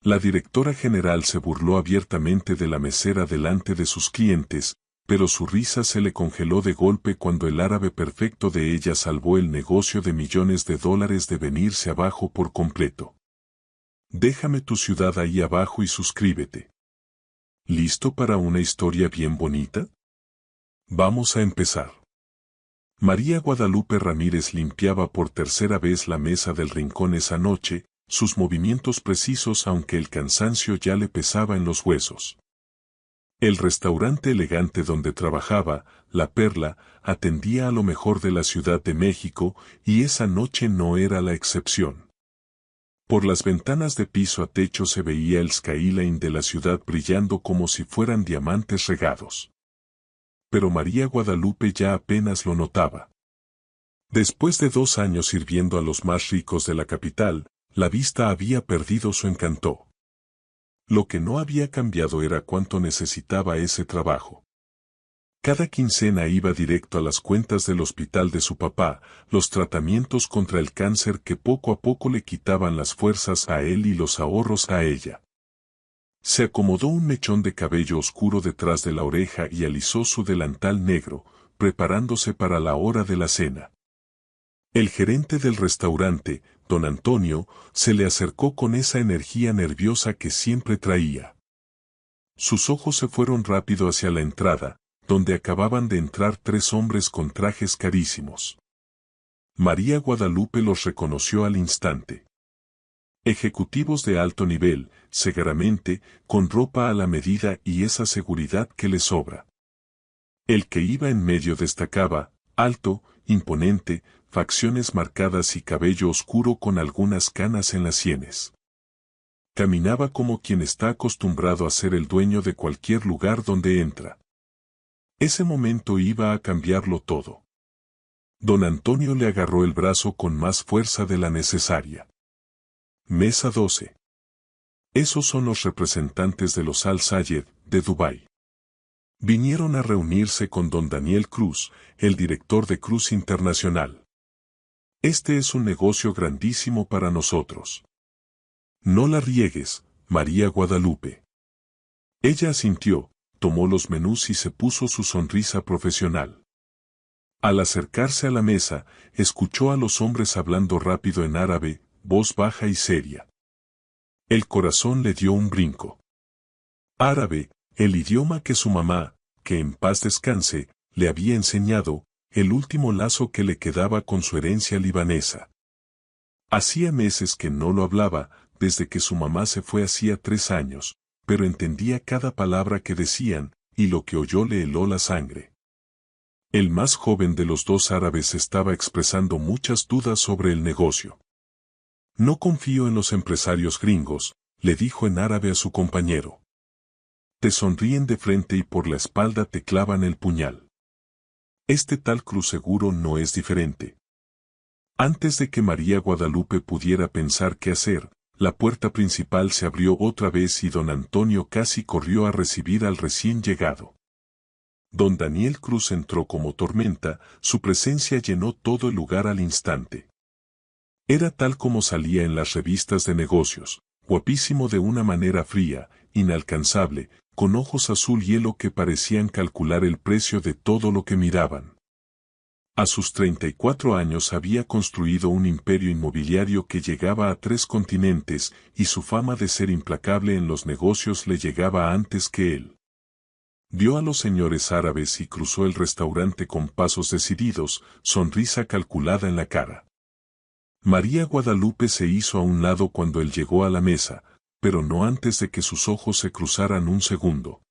La directora general se burló abiertamente de la mesera delante de sus clientes, pero su risa se le congeló de golpe cuando el árabe perfecto de ella salvó el negocio de millones de dólares de venirse abajo por completo. Déjame tu ciudad ahí abajo y suscríbete. ¿Listo para una historia bien bonita? Vamos a empezar. María Guadalupe Ramírez limpiaba por tercera vez la mesa del rincón esa noche, sus movimientos precisos aunque el cansancio ya le pesaba en los huesos. El restaurante elegante donde trabajaba, La Perla, atendía a lo mejor de la Ciudad de México, y esa noche no era la excepción. Por las ventanas de piso a techo se veía el skyline de la ciudad brillando como si fueran diamantes regados. Pero María Guadalupe ya apenas lo notaba. Después de 2 años sirviendo a los más ricos de la capital, la vista había perdido su encanto. Lo que no había cambiado era cuánto necesitaba ese trabajo. Cada quincena iba directo a las cuentas del hospital de su papá, los tratamientos contra el cáncer que poco a poco le quitaban las fuerzas a él y los ahorros a ella. Se acomodó un mechón de cabello oscuro detrás de la oreja y alisó su delantal negro, preparándose para la hora de la cena. El gerente del restaurante, don Antonio, se le acercó con esa energía nerviosa que siempre traía. Sus ojos se fueron rápido hacia la entrada, donde acababan de entrar 3 hombres con trajes carísimos. María Guadalupe los reconoció al instante. Ejecutivos de alto nivel, seguramente, con ropa a la medida y esa seguridad que les sobra. El que iba en medio destacaba, alto, imponente, facciones marcadas y cabello oscuro con algunas canas en las sienes. Caminaba como quien está acostumbrado a ser el dueño de cualquier lugar donde entra. Ese momento iba a cambiarlo todo. Don Antonio le agarró el brazo con más fuerza de la necesaria. Mesa 12. Esos son los representantes de los Al Sayed, de Dubái. Vinieron a reunirse con don Daniel Cruz, el director de Cruz Internacional. Este es un negocio grandísimo para nosotros. No la riegues, María Guadalupe. Ella asintió, tomó los menús y se puso su sonrisa profesional. Al acercarse a la mesa, escuchó a los hombres hablando rápido en árabe, voz baja y seria. El corazón le dio un brinco. Árabe, el idioma que su mamá, que en paz descanse, le había enseñado, el último lazo que le quedaba con su herencia libanesa. Hacía meses que no lo hablaba, desde que su mamá se fue hacía 3 años, pero entendía cada palabra que decían, y lo que oyó le heló la sangre. El más joven de los 2 árabes estaba expresando muchas dudas sobre el negocio. No confío en los empresarios gringos, le dijo en árabe a su compañero. Te sonríen de frente y por la espalda te clavan el puñal. Este tal Cruz seguro no es diferente. Antes de que María Guadalupe pudiera pensar qué hacer, la puerta principal se abrió otra vez y don Antonio casi corrió a recibir al recién llegado. Don Daniel Cruz entró como tormenta, su presencia llenó todo el lugar al instante. Era tal como salía en las revistas de negocios, guapísimo de una manera fría, inalcanzable, con ojos azul hielo que parecían calcular el precio de todo lo que miraban. A sus 34 años había construido un imperio inmobiliario que llegaba a 3 continentes y su fama de ser implacable en los negocios le llegaba antes que él. Vio a los señores árabes y cruzó el restaurante con pasos decididos, sonrisa calculada en la cara. María Guadalupe se hizo a un lado cuando él llegó a la mesa, pero no antes de que sus ojos se cruzaran un segundo.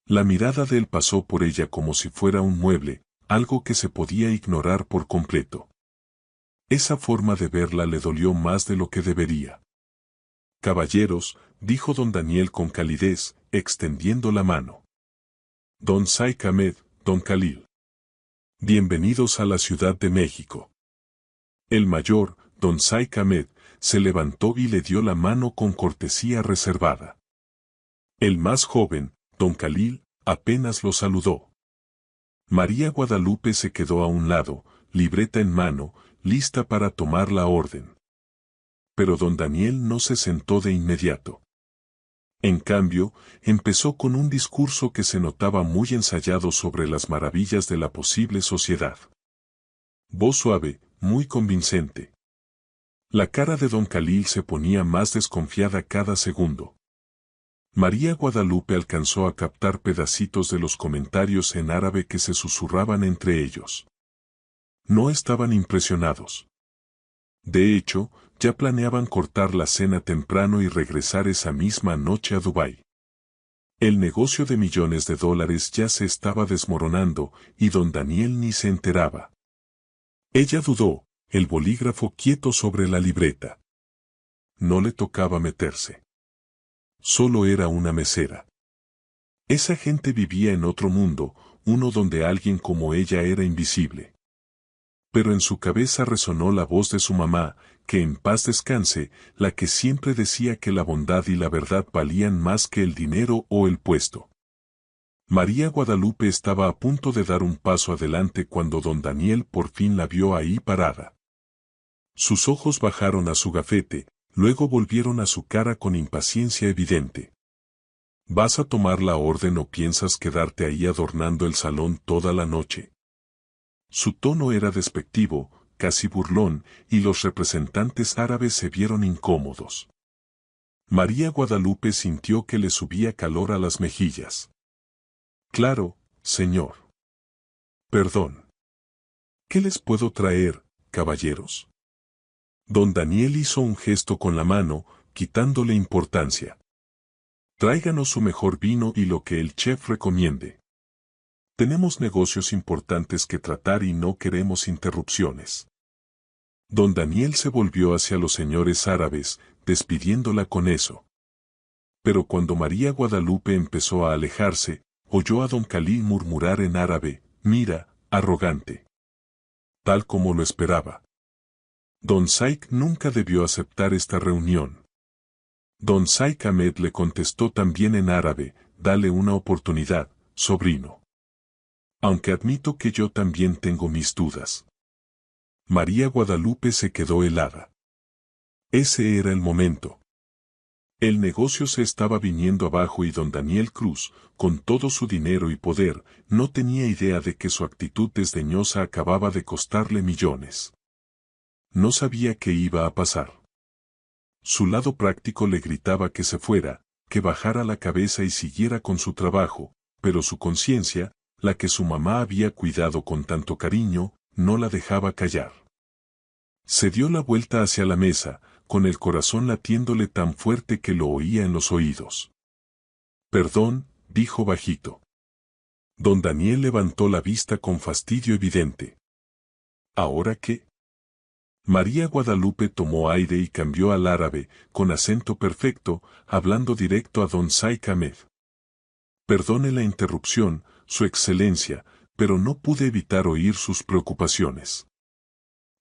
La mirada de él pasó por ella como si fuera un mueble, algo que se podía ignorar por completo. Esa forma de verla le dolió más de lo que debería. Caballeros, dijo don Daniel con calidez, extendiendo la mano. Don Saik Ahmed, don Khalil. Bienvenidos a la Ciudad de México. El mayor, don Saik Ahmed, se levantó y le dio la mano con cortesía reservada. El más joven, don Khalil, apenas lo saludó. María Guadalupe se quedó a un lado, libreta en mano, lista para tomar la orden. Pero don Daniel no se sentó de inmediato. En cambio, empezó con un discurso que se notaba muy ensayado sobre las maravillas de la posible sociedad. Voz suave, muy convincente. La cara de don Khalil se ponía más desconfiada cada segundo. María Guadalupe alcanzó a captar pedacitos de los comentarios en árabe que se susurraban entre ellos. No estaban impresionados. De hecho, ya planeaban cortar la cena temprano y regresar esa misma noche a Dubái. El negocio de millones de dólares ya se estaba desmoronando y don Daniel ni se enteraba. Ella dudó, el bolígrafo quieto sobre la libreta. No le tocaba meterse. Solo era una mesera. Esa gente vivía en otro mundo, uno donde alguien como ella era invisible. Pero en su cabeza resonó la voz de su mamá, que en paz descanse, la que siempre decía que la bondad y la verdad valían más que el dinero o el puesto. María Guadalupe estaba a punto de dar un paso adelante cuando don Daniel por fin la vio ahí parada. Sus ojos bajaron a su gafete, luego volvieron a su cara con impaciencia evidente. ¿Vas a tomar la orden o piensas quedarte ahí adornando el salón toda la noche? Su tono era despectivo, casi burlón, y los representantes árabes se vieron incómodos. María Guadalupe sintió que le subía calor a las mejillas. Claro, señor. Perdón. ¿Qué les puedo traer, caballeros? Don Daniel hizo un gesto con la mano, quitándole importancia. Tráiganos su mejor vino y lo que el chef recomiende. Tenemos negocios importantes que tratar y no queremos interrupciones. Don Daniel se volvió hacia los señores árabes, despidiéndola con eso. Pero cuando María Guadalupe empezó a alejarse, oyó a don Khalil murmurar en árabe, mira, arrogante. Tal como lo esperaba. Don Saik nunca debió aceptar esta reunión. Don Saik Ahmed le contestó también en árabe, dale una oportunidad, sobrino. Aunque admito que yo también tengo mis dudas. María Guadalupe se quedó helada. Ese era el momento. El negocio se estaba viniendo abajo y don Daniel Cruz, con todo su dinero y poder, no tenía idea de que su actitud desdeñosa acababa de costarle millones. No sabía qué iba a pasar. Su lado práctico le gritaba que se fuera, que bajara la cabeza y siguiera con su trabajo, pero su conciencia, la que su mamá había cuidado con tanto cariño, no la dejaba callar. Se dio la vuelta hacia la mesa, con el corazón latiéndole tan fuerte que lo oía en los oídos. Perdón, dijo bajito. Don Daniel levantó la vista con fastidio evidente. ¿Ahora qué? María Guadalupe tomó aire y cambió al árabe, con acento perfecto, hablando directo a don Saik Ahmed. Perdone la interrupción, Su Excelencia, pero no pude evitar oír sus preocupaciones.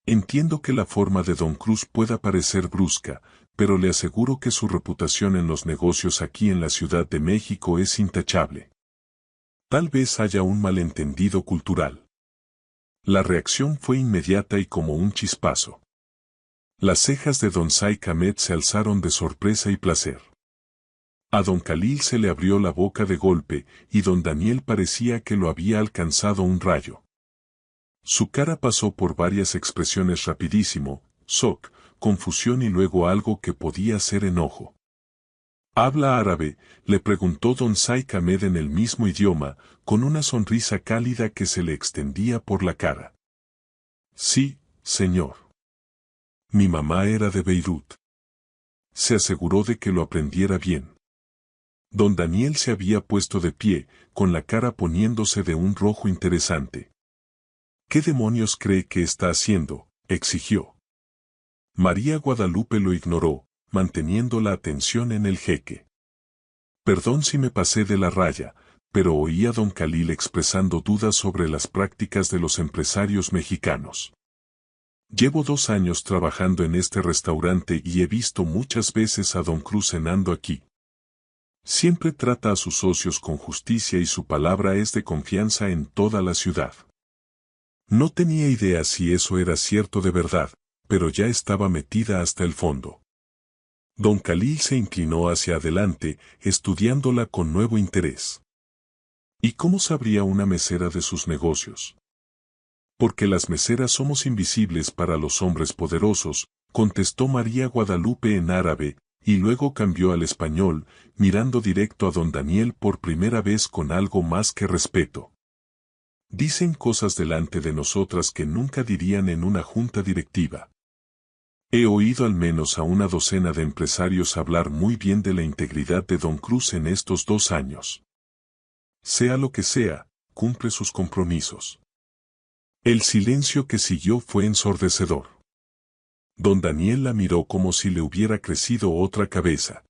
Entiendo que la forma de don Cruz pueda parecer brusca, pero le aseguro que su reputación en los negocios aquí en la Ciudad de México es intachable. Tal vez haya un malentendido cultural. La reacción fue inmediata y como un chispazo. Las cejas de don Saik Ahmed se alzaron de sorpresa y placer. A don Khalil se le abrió la boca de golpe, y don Daniel parecía que lo había alcanzado un rayo. Su cara pasó por varias expresiones rapidísimo, shock, confusión y luego algo que podía ser enojo. ¿Habla árabe?, le preguntó don Saik Ahmed en el mismo idioma, con una sonrisa cálida que se le extendía por la cara. Sí, señor. Mi mamá era de Beirut. Se aseguró de que lo aprendiera bien. Don Daniel se había puesto de pie, con la cara poniéndose de un rojo interesante. ¿Qué demonios cree que está haciendo?, exigió. María Guadalupe lo ignoró, manteniendo la atención en el jeque. Perdón si me pasé de la raya, pero oí a don Khalil expresando dudas sobre las prácticas de los empresarios mexicanos. Llevo 2 años trabajando en este restaurante y he visto muchas veces a don Cruz cenando aquí. Siempre trata a sus socios con justicia y su palabra es de confianza en toda la ciudad. No tenía idea si eso era cierto de verdad, pero ya estaba metida hasta el fondo. Don Khalil se inclinó hacia adelante, estudiándola con nuevo interés. ¿Y cómo sabría una mesera de sus negocios? Porque las meseras somos invisibles para los hombres poderosos, contestó María Guadalupe en árabe, y luego cambió al español, mirando directo a don Daniel por primera vez con algo más que respeto. Dicen cosas delante de nosotras que nunca dirían en una junta directiva. He oído al menos a una docena de empresarios hablar muy bien de la integridad de don Cruz en estos 2 años. Sea lo que sea, cumple sus compromisos. El silencio que siguió fue ensordecedor. Don Daniel la miró como si le hubiera crecido otra cabeza.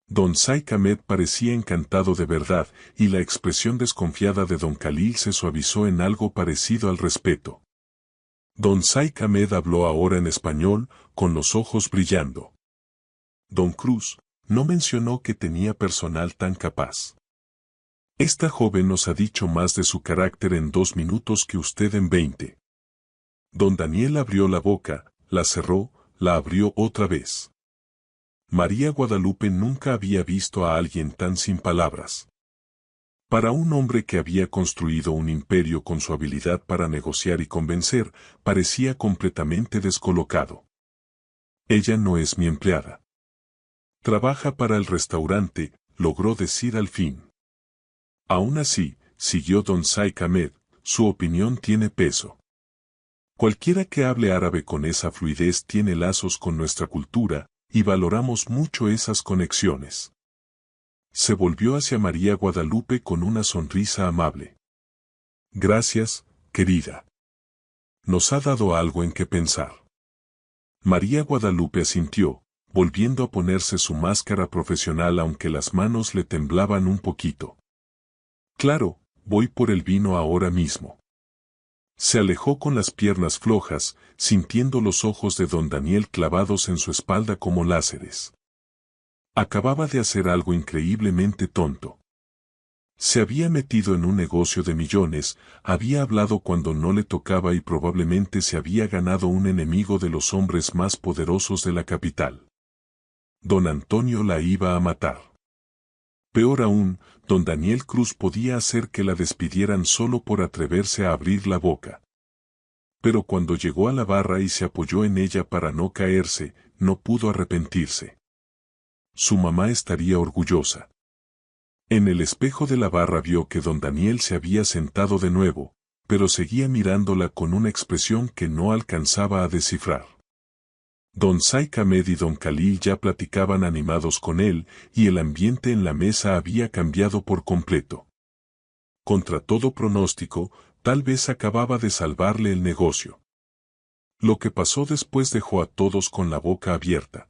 Don Saik Ahmed parecía encantado de verdad, y la expresión desconfiada de don Khalil se suavizó en algo parecido al respeto. Don Saik Ahmed habló ahora en español, con los ojos brillando. Don Cruz no mencionó que tenía personal tan capaz. Esta joven nos ha dicho más de su carácter en 2 minutos que usted en 20. Don Daniel abrió la boca, la cerró, la abrió otra vez. María Guadalupe nunca había visto a alguien tan sin palabras. Para un hombre que había construido un imperio con su habilidad para negociar y convencer, parecía completamente descolocado. Ella no es mi empleada. Trabaja para el restaurante, logró decir al fin. Aún así, siguió don Saik Ahmed, su opinión tiene peso. Cualquiera que hable árabe con esa fluidez tiene lazos con nuestra cultura, y valoramos mucho esas conexiones. Se volvió hacia María Guadalupe con una sonrisa amable. Gracias, querida. Nos ha dado algo en qué pensar. María Guadalupe asintió, volviendo a ponerse su máscara profesional aunque las manos le temblaban un poquito. Claro, voy por el vino ahora mismo. Se alejó con las piernas flojas, sintiendo los ojos de don Daniel clavados en su espalda como láseres. Acababa de hacer algo increíblemente tonto. Se había metido en un negocio de millones, había hablado cuando no le tocaba y probablemente se había ganado un enemigo de los hombres más poderosos de la capital. Don Antonio la iba a matar. Peor aún, don Daniel Cruz podía hacer que la despidieran solo por atreverse a abrir la boca. Pero cuando llegó a la barra y se apoyó en ella para no caerse, no pudo arrepentirse. Su mamá estaría orgullosa. En el espejo de la barra vio que don Daniel se había sentado de nuevo, pero seguía mirándola con una expresión que no alcanzaba a descifrar. Don Saik Ahmed y don Khalil ya platicaban animados con él, y el ambiente en la mesa había cambiado por completo. Contra todo pronóstico, tal vez acababa de salvarle el negocio. Lo que pasó después dejó a todos con la boca abierta.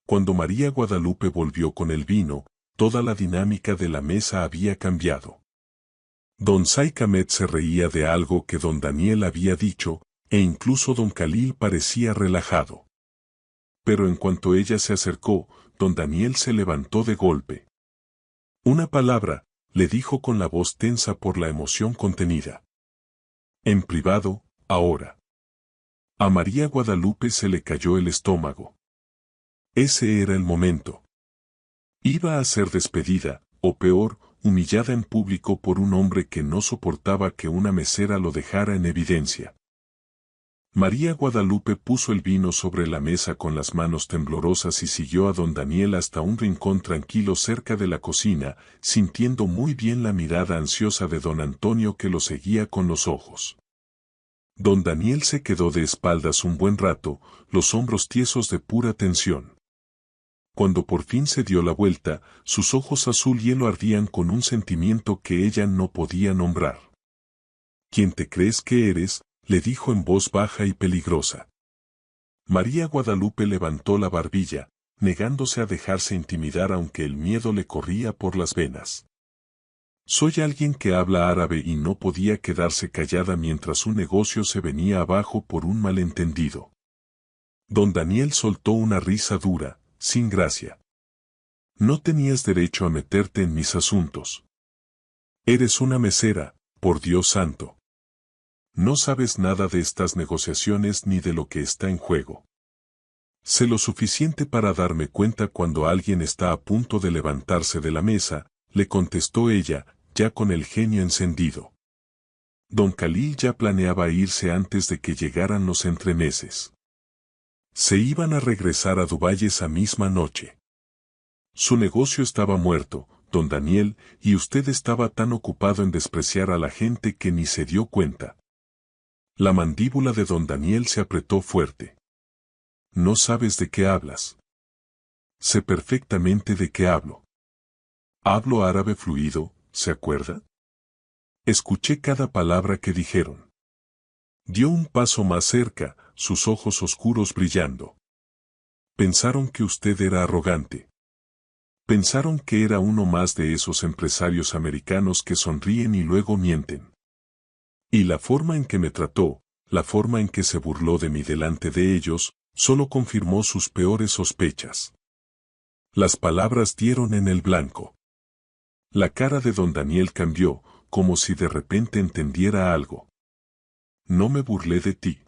Cuando María Guadalupe volvió con el vino, toda la dinámica de la mesa había cambiado. Don Saik Ahmed se reía de algo que don Daniel había dicho, e incluso don Khalil parecía relajado. Pero en cuanto ella se acercó, don Daniel se levantó de golpe. Una palabra, le dijo con la voz tensa por la emoción contenida. En privado, ahora. A María Guadalupe se le cayó el estómago. Ese era el momento. Iba a ser despedida, o peor, humillada en público por un hombre que no soportaba que una mesera lo dejara en evidencia. María Guadalupe puso el vino sobre la mesa con las manos temblorosas y siguió a don Daniel hasta un rincón tranquilo cerca de la cocina, sintiendo muy bien la mirada ansiosa de don Antonio que lo seguía con los ojos. Don Daniel se quedó de espaldas un buen rato, los hombros tiesos de pura tensión. Cuando por fin se dio la vuelta, sus ojos azul hielo ardían con un sentimiento que ella no podía nombrar. ¿Quién te crees que eres?, le dijo en voz baja y peligrosa. María Guadalupe levantó la barbilla, negándose a dejarse intimidar aunque el miedo le corría por las venas. Soy alguien que habla árabe y no podía quedarse callada mientras su negocio se venía abajo por un malentendido. Don Daniel soltó una risa dura, sin gracia. No tenías derecho a meterte en mis asuntos. Eres una mesera, por Dios santo. No sabes nada de estas negociaciones ni de lo que está en juego. Sé lo suficiente para darme cuenta cuando alguien está a punto de levantarse de la mesa, le contestó ella, ya con el genio encendido. Don Khalil ya planeaba irse antes de que llegaran los entremeses. Se iban a regresar a Dubái esa misma noche. Su negocio estaba muerto, don Daniel, y usted estaba tan ocupado en despreciar a la gente que ni se dio cuenta. La mandíbula de don Daniel se apretó fuerte. No sabes de qué hablas. Sé perfectamente de qué hablo. Hablo árabe fluido, ¿se acuerda? Escuché cada palabra que dijeron. Dio un paso más cerca, sus ojos oscuros brillando. Pensaron que usted era arrogante. Pensaron que era uno más de esos empresarios americanos que sonríen y luego mienten. Y la forma en que me trató, la forma en que se burló de mí delante de ellos, solo confirmó sus peores sospechas. Las palabras dieron en el blanco. La cara de don Daniel cambió, como si de repente entendiera algo. No me burlé de ti.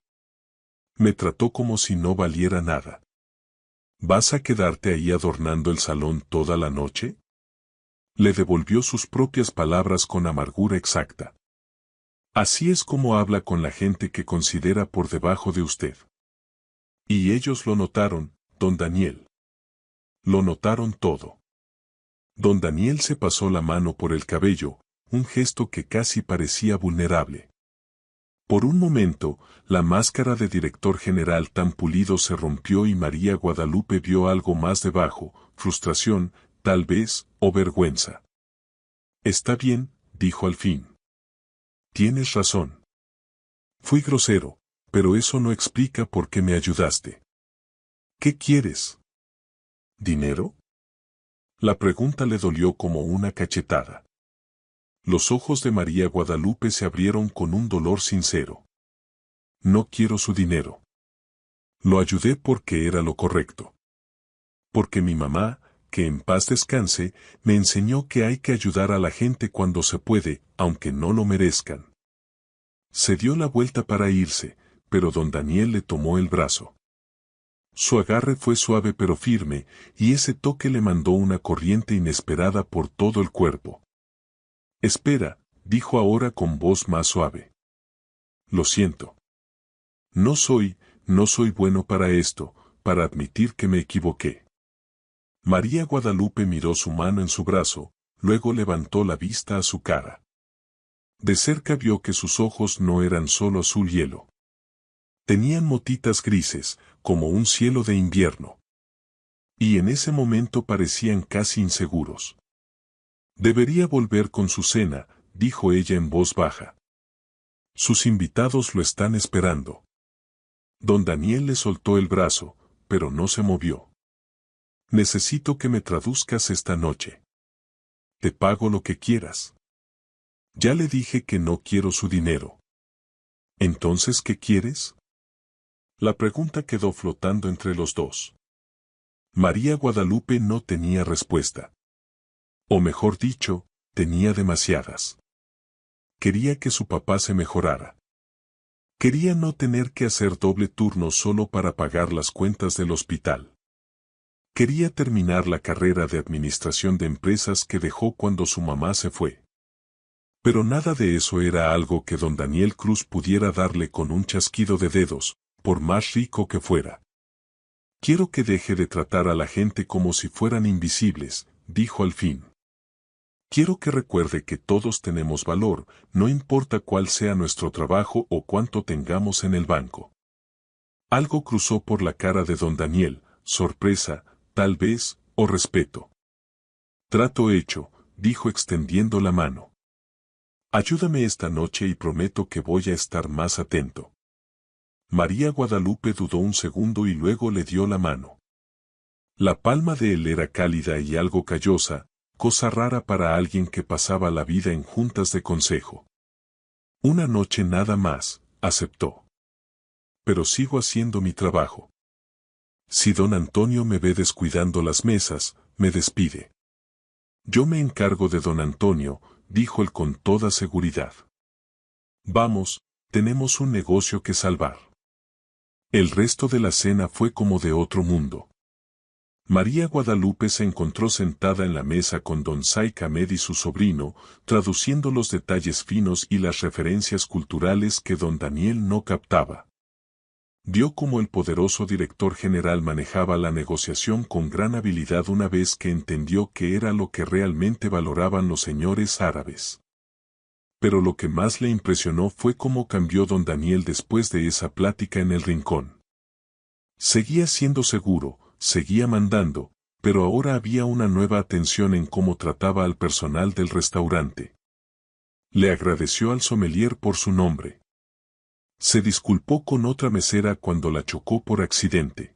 Me trató como si no valiera nada. ¿Vas a quedarte ahí adornando el salón toda la noche? Le devolvió sus propias palabras con amargura exacta. Así es como habla con la gente que considera por debajo de usted. Y ellos lo notaron, don Daniel. Lo notaron todo. Don Daniel se pasó la mano por el cabello, un gesto que casi parecía vulnerable. Por un momento, la máscara de director general tan pulido se rompió y María Guadalupe vio algo más debajo, frustración, tal vez, o vergüenza. Está bien, dijo al fin. Tienes razón. Fui grosero, pero eso no explica por qué me ayudaste. ¿Qué quieres? ¿Dinero? La pregunta le dolió como una cachetada. Los ojos de María Guadalupe se abrieron con un dolor sincero. No quiero su dinero. Lo ayudé porque era lo correcto. Porque mi mamá, que en paz descanse, me enseñó que hay que ayudar a la gente cuando se puede, aunque no lo merezcan. Se dio la vuelta para irse, pero don Daniel le tomó el brazo. Su agarre fue suave pero firme, y ese toque le mandó una corriente inesperada por todo el cuerpo. Espera, dijo ahora con voz más suave. Lo siento. No soy bueno para esto, para admitir que me equivoqué. María Guadalupe miró su mano en su brazo, luego levantó la vista a su cara. De cerca vio que sus ojos no eran solo azul hielo. Tenían motitas grises, como un cielo de invierno. Y en ese momento parecían casi inseguros. Debería volver con su cena, dijo ella en voz baja. Sus invitados lo están esperando. Don Daniel le soltó el brazo, pero no se movió. Necesito que me traduzcas esta noche. Te pago lo que quieras. Ya le dije que no quiero su dinero. ¿Entonces qué quieres? La pregunta quedó flotando entre los dos. María Guadalupe no tenía respuesta. O mejor dicho, tenía demasiadas. Quería que su papá se mejorara. Quería no tener que hacer doble turno solo para pagar las cuentas del hospital. Quería terminar la carrera de administración de empresas que dejó cuando su mamá se fue. Pero nada de eso era algo que don Daniel Cruz pudiera darle con un chasquido de dedos, por más rico que fuera. Quiero que deje de tratar a la gente como si fueran invisibles, dijo al fin. Quiero que recuerde que todos tenemos valor, no importa cuál sea nuestro trabajo o cuánto tengamos en el banco. Algo cruzó por la cara de don Daniel, sorpresa, tal vez, o respeto. Trato hecho, dijo extendiendo la mano. Ayúdame esta noche y prometo que voy a estar más atento. María Guadalupe dudó un segundo y luego le dio la mano. La palma de él era cálida y algo callosa, cosa rara para alguien que pasaba la vida en juntas de consejo. Una noche nada más, aceptó. Pero sigo haciendo mi trabajo. Si don Antonio me ve descuidando las mesas, me despide. Yo me encargo de don Antonio, dijo él con toda seguridad. Vamos, tenemos un negocio que salvar. El resto de la cena fue como de otro mundo. María Guadalupe se encontró sentada en la mesa con don Saik Ahmed y su sobrino, traduciendo los detalles finos y las referencias culturales que don Daniel no captaba. Vio cómo el poderoso director general manejaba la negociación con gran habilidad una vez que entendió que era lo que realmente valoraban los señores árabes. Pero lo que más le impresionó fue cómo cambió don Daniel después de esa plática en el rincón. Seguía siendo seguro, seguía mandando, pero ahora había una nueva atención en cómo trataba al personal del restaurante. Le agradeció al sommelier por su nombre. Se disculpó con otra mesera cuando la chocó por accidente.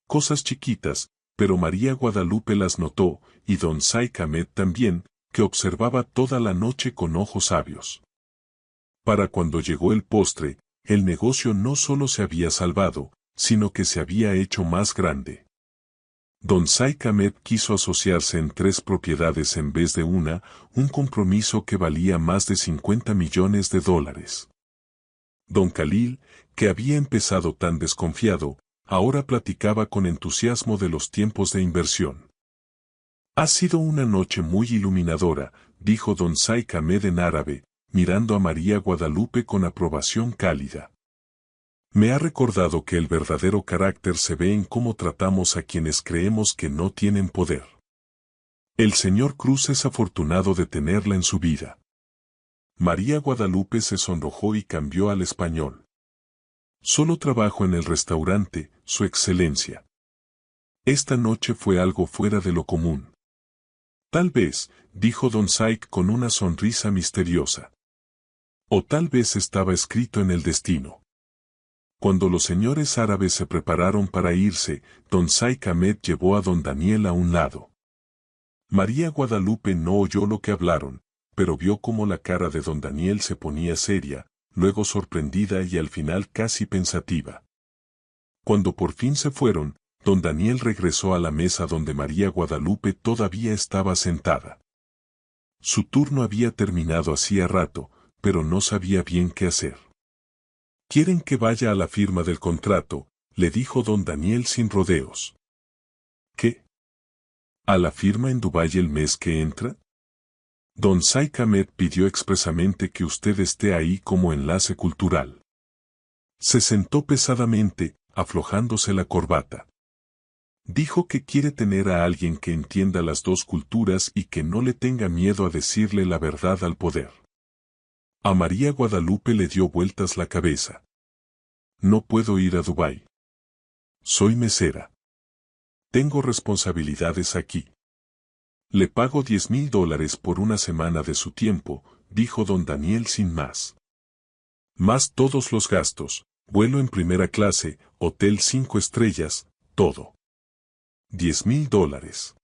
Cosas chiquitas, pero María Guadalupe las notó, y don Saik Ahmed también, que observaba toda la noche con ojos sabios. Para cuando llegó el postre, el negocio no solo se había salvado, sino que se había hecho más grande. Don Saik Ahmed quiso asociarse en 3 propiedades en vez de una, un compromiso que valía más de $50 millones. Don Khalil, que había empezado tan desconfiado, ahora platicaba con entusiasmo de los tiempos de inversión. Ha sido una noche muy iluminadora, dijo don Saik Ahmed en árabe, mirando a María Guadalupe con aprobación cálida. Me ha recordado que el verdadero carácter se ve en cómo tratamos a quienes creemos que no tienen poder. El señor Cruz es afortunado de tenerla en su vida. María Guadalupe se sonrojó y cambió al español. Solo trabajo en el restaurante, Su Excelencia. Esta noche fue algo fuera de lo común. Tal vez, dijo don Saik con una sonrisa misteriosa. O tal vez estaba escrito en el destino. Cuando los señores árabes se prepararon para irse, don Saik Ahmed llevó a don Daniel a un lado. María Guadalupe no oyó lo que hablaron, pero vio cómo la cara de don Daniel se ponía seria, luego sorprendida y al final casi pensativa. Cuando por fin se fueron, don Daniel regresó a la mesa donde María Guadalupe todavía estaba sentada. Su turno había terminado hacía rato, pero no sabía bien qué hacer. «¿Quieren que vaya a la firma del contrato?», le dijo don Daniel sin rodeos. «¿Qué? ¿A la firma en Dubái el mes que entra?». Don Saik Ahmed pidió expresamente que usted esté ahí como enlace cultural. Se sentó pesadamente, aflojándose la corbata. Dijo que quiere tener a alguien que entienda las dos culturas y que no le tenga miedo a decirle la verdad al poder. A María Guadalupe le dio vueltas la cabeza. No puedo ir a Dubái. Soy mesera. Tengo responsabilidades aquí. Le pago $10,000 por una semana de su tiempo, dijo don Daniel sin más. Más todos los gastos, vuelo en primera clase, hotel 5 estrellas, todo. $10,000.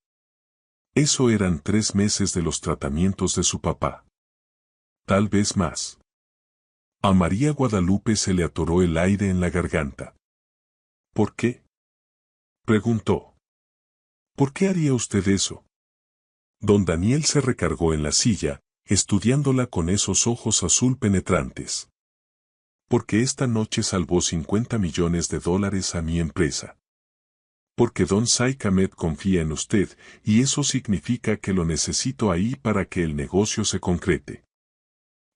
Eso eran 3 meses de los tratamientos de su papá. Tal vez más. A María Guadalupe se le atoró el aire en la garganta. ¿Por qué?, preguntó. ¿Por qué haría usted eso? Don Daniel se recargó en la silla, estudiándola con esos ojos azul penetrantes. Porque esta noche salvó $50 millones a mi empresa. Porque don Saik Ahmed confía en usted, y eso significa que lo necesito ahí para que el negocio se concrete.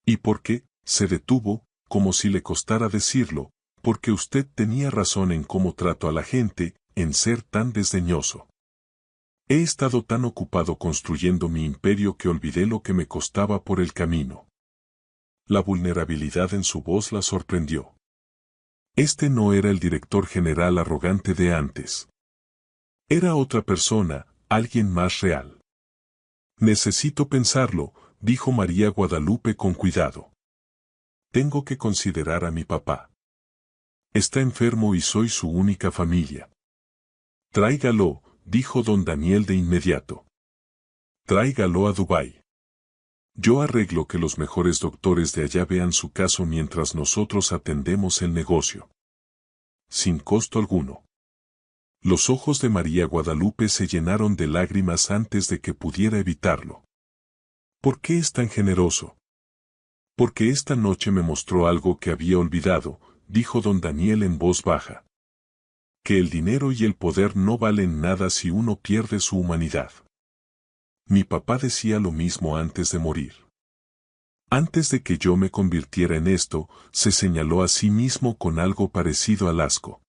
¿Y por qué? Se detuvo, como si le costara decirlo, porque usted tenía razón en cómo trato a la gente, en ser tan desdeñoso. He estado tan ocupado construyendo mi imperio que olvidé lo que me costaba por el camino. La vulnerabilidad en su voz la sorprendió. Este no era el director general arrogante de antes. Era otra persona, alguien más real. Necesito pensarlo, dijo María Guadalupe con cuidado. Tengo que considerar a mi papá. Está enfermo y soy su única familia. Tráigalo, dijo don Daniel de inmediato. Tráigalo a Dubái. Yo arreglo que los mejores doctores de allá vean su caso mientras nosotros atendemos el negocio. Sin costo alguno. Los ojos de María Guadalupe se llenaron de lágrimas antes de que pudiera evitarlo. ¿Por qué es tan generoso? Porque esta noche me mostró algo que había olvidado, dijo don Daniel en voz baja. Que el dinero y el poder no valen nada si uno pierde su humanidad. Mi papá decía lo mismo antes de morir. Antes de que yo me convirtiera en esto, se señaló a sí mismo con algo parecido al asco.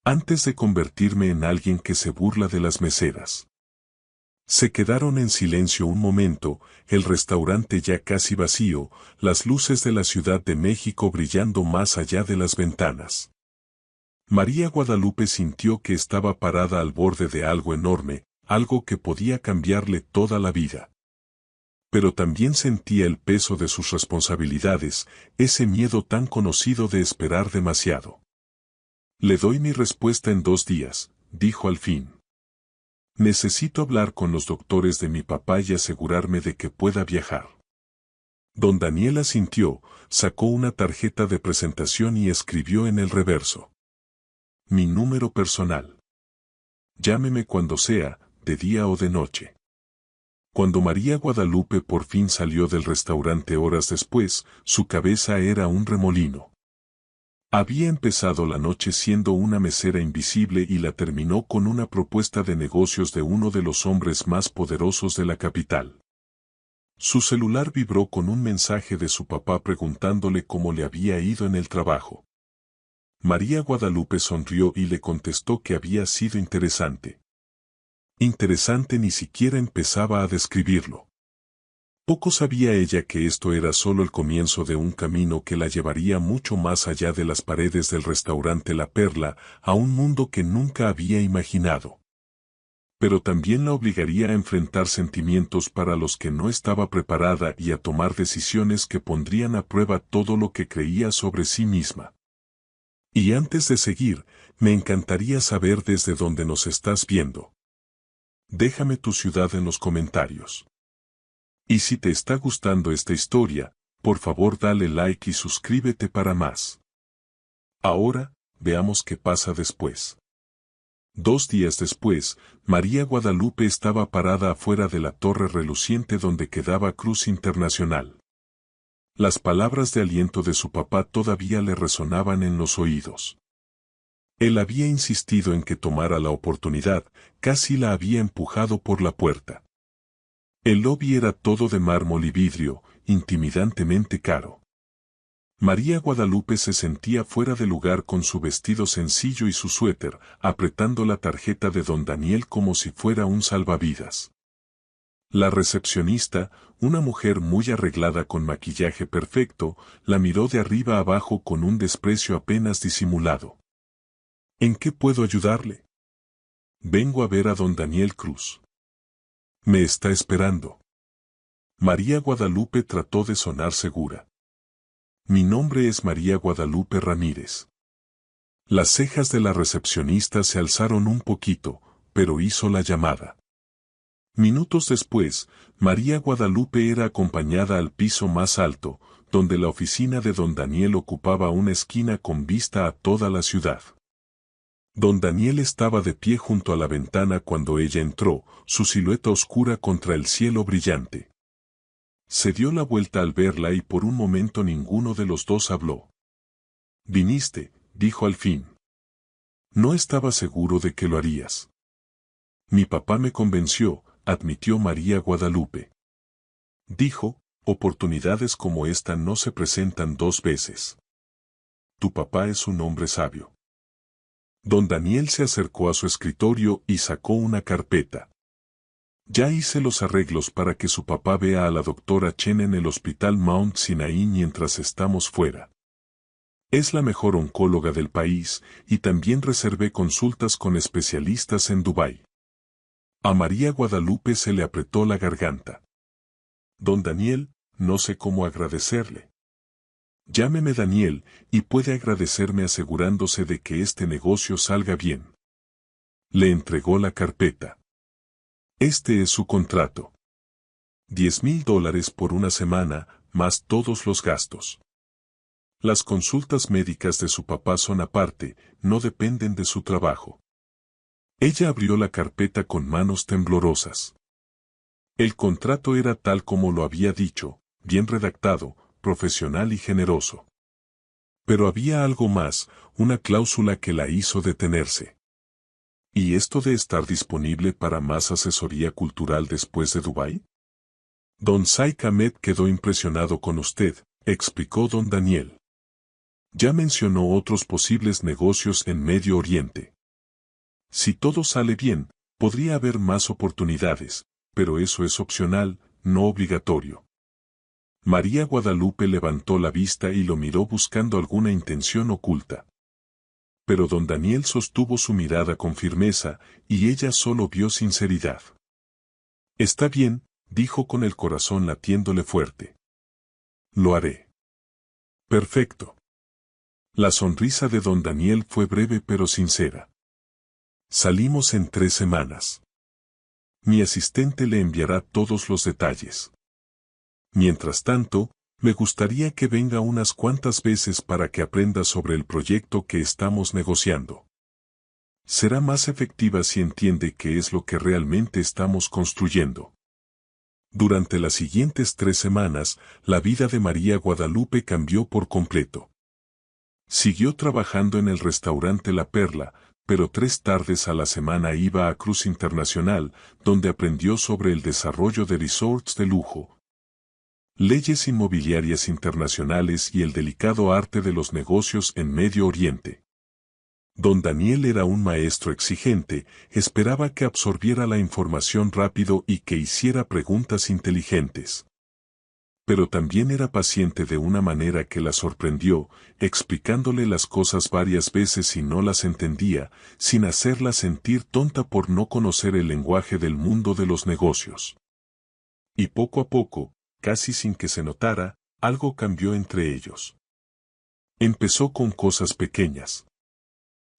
Antes de convertirme en alguien que se burla de las meseras. Se quedaron en silencio un momento, el restaurante ya casi vacío, las luces de la Ciudad de México brillando más allá de las ventanas. María Guadalupe sintió que estaba parada al borde de algo enorme, algo que podía cambiarle toda la vida. Pero también sentía el peso de sus responsabilidades, ese miedo tan conocido de esperar demasiado. Le doy mi respuesta en 2 días, dijo al fin. Necesito hablar con los doctores de mi papá y asegurarme de que pueda viajar. Don Daniel asintió, sacó una tarjeta de presentación y escribió en el reverso. Mi número personal. Llámeme cuando sea, de día o de noche. Cuando María Guadalupe por fin salió del restaurante horas después, su cabeza era un remolino. Había empezado la noche siendo una mesera invisible y la terminó con una propuesta de negocios de uno de los hombres más poderosos de la capital. Su celular vibró con un mensaje de su papá preguntándole cómo le había ido en el trabajo. María Guadalupe sonrió y le contestó que había sido interesante. Interesante ni siquiera empezaba a describirlo. Poco sabía ella que esto era solo el comienzo de un camino que la llevaría mucho más allá de las paredes del restaurante La Perla, a un mundo que nunca había imaginado. Pero también la obligaría a enfrentar sentimientos para los que no estaba preparada y a tomar decisiones que pondrían a prueba todo lo que creía sobre sí misma. Y antes de seguir, me encantaría saber desde dónde nos estás viendo. Déjame tu ciudad en los comentarios. Y si te está gustando esta historia, por favor dale like y suscríbete para más. Ahora, veamos qué pasa después. 2 días después, María Guadalupe estaba parada afuera de la torre reluciente donde quedaba Cruz Internacional. Las palabras de aliento de su papá todavía le resonaban en los oídos. Él había insistido en que tomara la oportunidad, casi la había empujado por la puerta. El lobby era todo de mármol y vidrio, intimidantemente caro. María Guadalupe se sentía fuera de lugar con su vestido sencillo y su suéter, apretando la tarjeta de don Daniel como si fuera un salvavidas. La recepcionista, una mujer muy arreglada con maquillaje perfecto, la miró de arriba abajo con un desprecio apenas disimulado. ¿En qué puedo ayudarle? Vengo a ver a don Daniel Cruz. Me está esperando. María Guadalupe trató de sonar segura. Mi nombre es María Guadalupe Ramírez. Las cejas de la recepcionista se alzaron un poquito, pero hizo la llamada. Minutos después, María Guadalupe era acompañada al piso más alto, donde la oficina de don Daniel ocupaba una esquina con vista a toda la ciudad. Don Daniel estaba de pie junto a la ventana cuando ella entró, su silueta oscura contra el cielo brillante. Se dio la vuelta al verla y por un momento ninguno de los dos habló. «Viniste», dijo al fin. «No estaba seguro de que lo harías». «Mi papá me convenció», admitió María Guadalupe. Dijo, «oportunidades como esta no se presentan 2 veces. Tu papá es un hombre sabio». Don Daniel se acercó a su escritorio y sacó una carpeta. Ya hice los arreglos para que su papá vea a la doctora Chen en el hospital Mount Sinai mientras estamos fuera. Es la mejor oncóloga del país y también reservé consultas con especialistas en Dubái. A María Guadalupe se le apretó la garganta. Don Daniel, no sé cómo agradecerle. Llámeme Daniel, y puede agradecerme asegurándose de que este negocio salga bien. Le entregó la carpeta. Este es su contrato. $10,000 por una semana, más todos los gastos. Las consultas médicas de su papá son aparte, no dependen de su trabajo. Ella abrió la carpeta con manos temblorosas. El contrato era tal como lo había dicho, bien redactado, profesional y generoso. Pero había algo más, una cláusula que la hizo detenerse. ¿Y esto de estar disponible para más asesoría cultural después de Dubái? Don Saik Ahmed quedó impresionado con usted, explicó don Daniel. Ya mencionó otros posibles negocios en Medio Oriente. Si todo sale bien, podría haber más oportunidades, pero eso es opcional, no obligatorio. María Guadalupe levantó la vista y lo miró buscando alguna intención oculta. Pero don Daniel sostuvo su mirada con firmeza, y ella solo vio sinceridad. Está bien, dijo con el corazón latiéndole fuerte. Lo haré. Perfecto. La sonrisa de don Daniel fue breve pero sincera. Salimos en 3 semanas. Mi asistente le enviará todos los detalles. Mientras tanto, me gustaría que venga unas cuantas veces para que aprenda sobre el proyecto que estamos negociando. Será más efectiva si entiende qué es lo que realmente estamos construyendo. Durante las siguientes 3 semanas, la vida de María Guadalupe cambió por completo. Siguió trabajando en el restaurante La Perla, pero 3 tardes a la semana iba a Cruise Internacional, donde aprendió sobre el desarrollo de resorts de lujo, leyes inmobiliarias internacionales y el delicado arte de los negocios en Medio Oriente. Don Daniel era un maestro exigente, esperaba que absorbiera la información rápido y que hiciera preguntas inteligentes. Pero también era paciente de una manera que la sorprendió, explicándole las cosas varias veces y no las entendía, sin hacerla sentir tonta por no conocer el lenguaje del mundo de los negocios. Y poco a poco, casi sin que se notara, algo cambió entre ellos. Empezó con cosas pequeñas.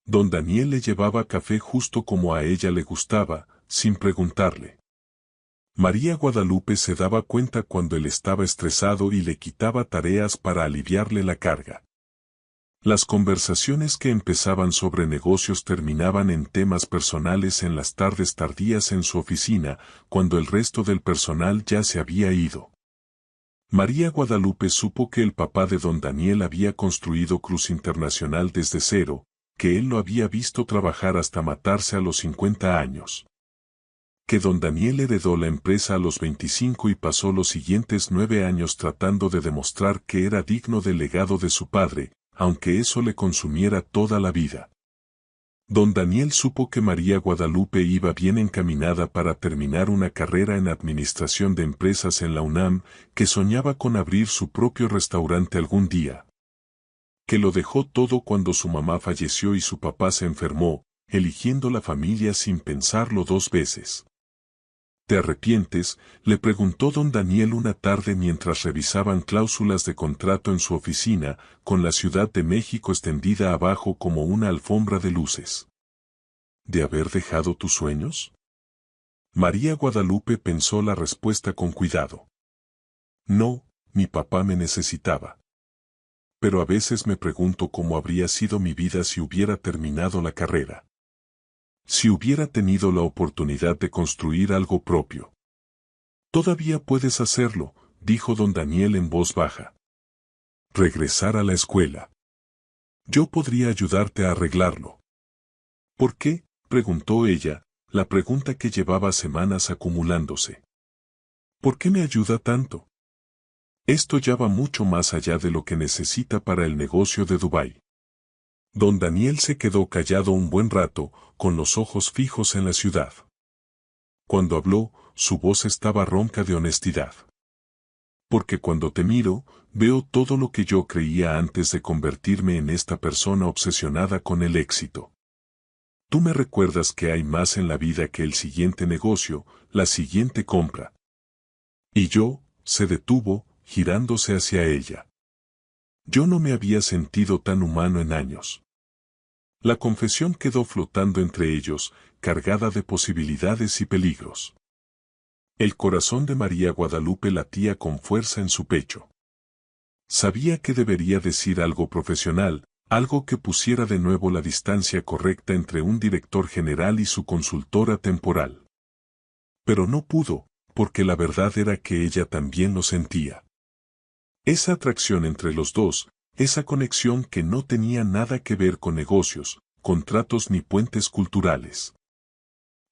Don Daniel le llevaba café justo como a ella le gustaba, sin preguntarle. María Guadalupe se daba cuenta cuando él estaba estresado y le quitaba tareas para aliviarle la carga. Las conversaciones que empezaban sobre negocios terminaban en temas personales en las tardes tardías en su oficina, cuando el resto del personal ya se había ido. María Guadalupe supo que el papá de don Daniel había construido Cruise Internacional desde cero, que él lo había visto trabajar hasta matarse a los 50 años. Que don Daniel heredó la empresa a los 25 y pasó los siguientes 9 años tratando de demostrar que era digno del legado de su padre, aunque eso le consumiera toda la vida. Don Daniel supo que María Guadalupe iba bien encaminada para terminar una carrera en administración de empresas en la UNAM, que soñaba con abrir su propio restaurante algún día. Que lo dejó todo cuando su mamá falleció y su papá se enfermó, eligiendo la familia sin pensarlo 2 veces. ¿Te arrepientes?, le preguntó don Daniel una tarde mientras revisaban cláusulas de contrato en su oficina, con la Ciudad de México extendida abajo como una alfombra de luces. ¿De haber dejado tus sueños? María Guadalupe pensó la respuesta con cuidado. No, mi papá me necesitaba. Pero a veces me pregunto cómo habría sido mi vida si hubiera terminado la carrera. Si hubiera tenido la oportunidad de construir algo propio. Todavía puedes hacerlo, dijo don Daniel en voz baja. Regresar a la escuela. Yo podría ayudarte a arreglarlo. ¿Por qué?, preguntó ella, la pregunta que llevaba semanas acumulándose. ¿Por qué me ayuda tanto? Esto ya va mucho más allá de lo que necesita para el negocio de Dubái. Don Daniel se quedó callado un buen rato, con los ojos fijos en la ciudad. Cuando habló, su voz estaba ronca de honestidad. Porque cuando te miro, veo todo lo que yo creía antes de convertirme en esta persona obsesionada con el éxito. Tú me recuerdas que hay más en la vida que el siguiente negocio, la siguiente compra. Y yo, se detuvo, girándose hacia ella. Yo no me había sentido tan humano en años. La confesión quedó flotando entre ellos, cargada de posibilidades y peligros. El corazón de María Guadalupe latía con fuerza en su pecho. Sabía que debería decir algo profesional, algo que pusiera de nuevo la distancia correcta entre un director general y su consultora temporal. Pero no pudo, porque la verdad era que ella también lo sentía. Esa atracción entre los dos, esa conexión que no tenía nada que ver con negocios, contratos ni puentes culturales.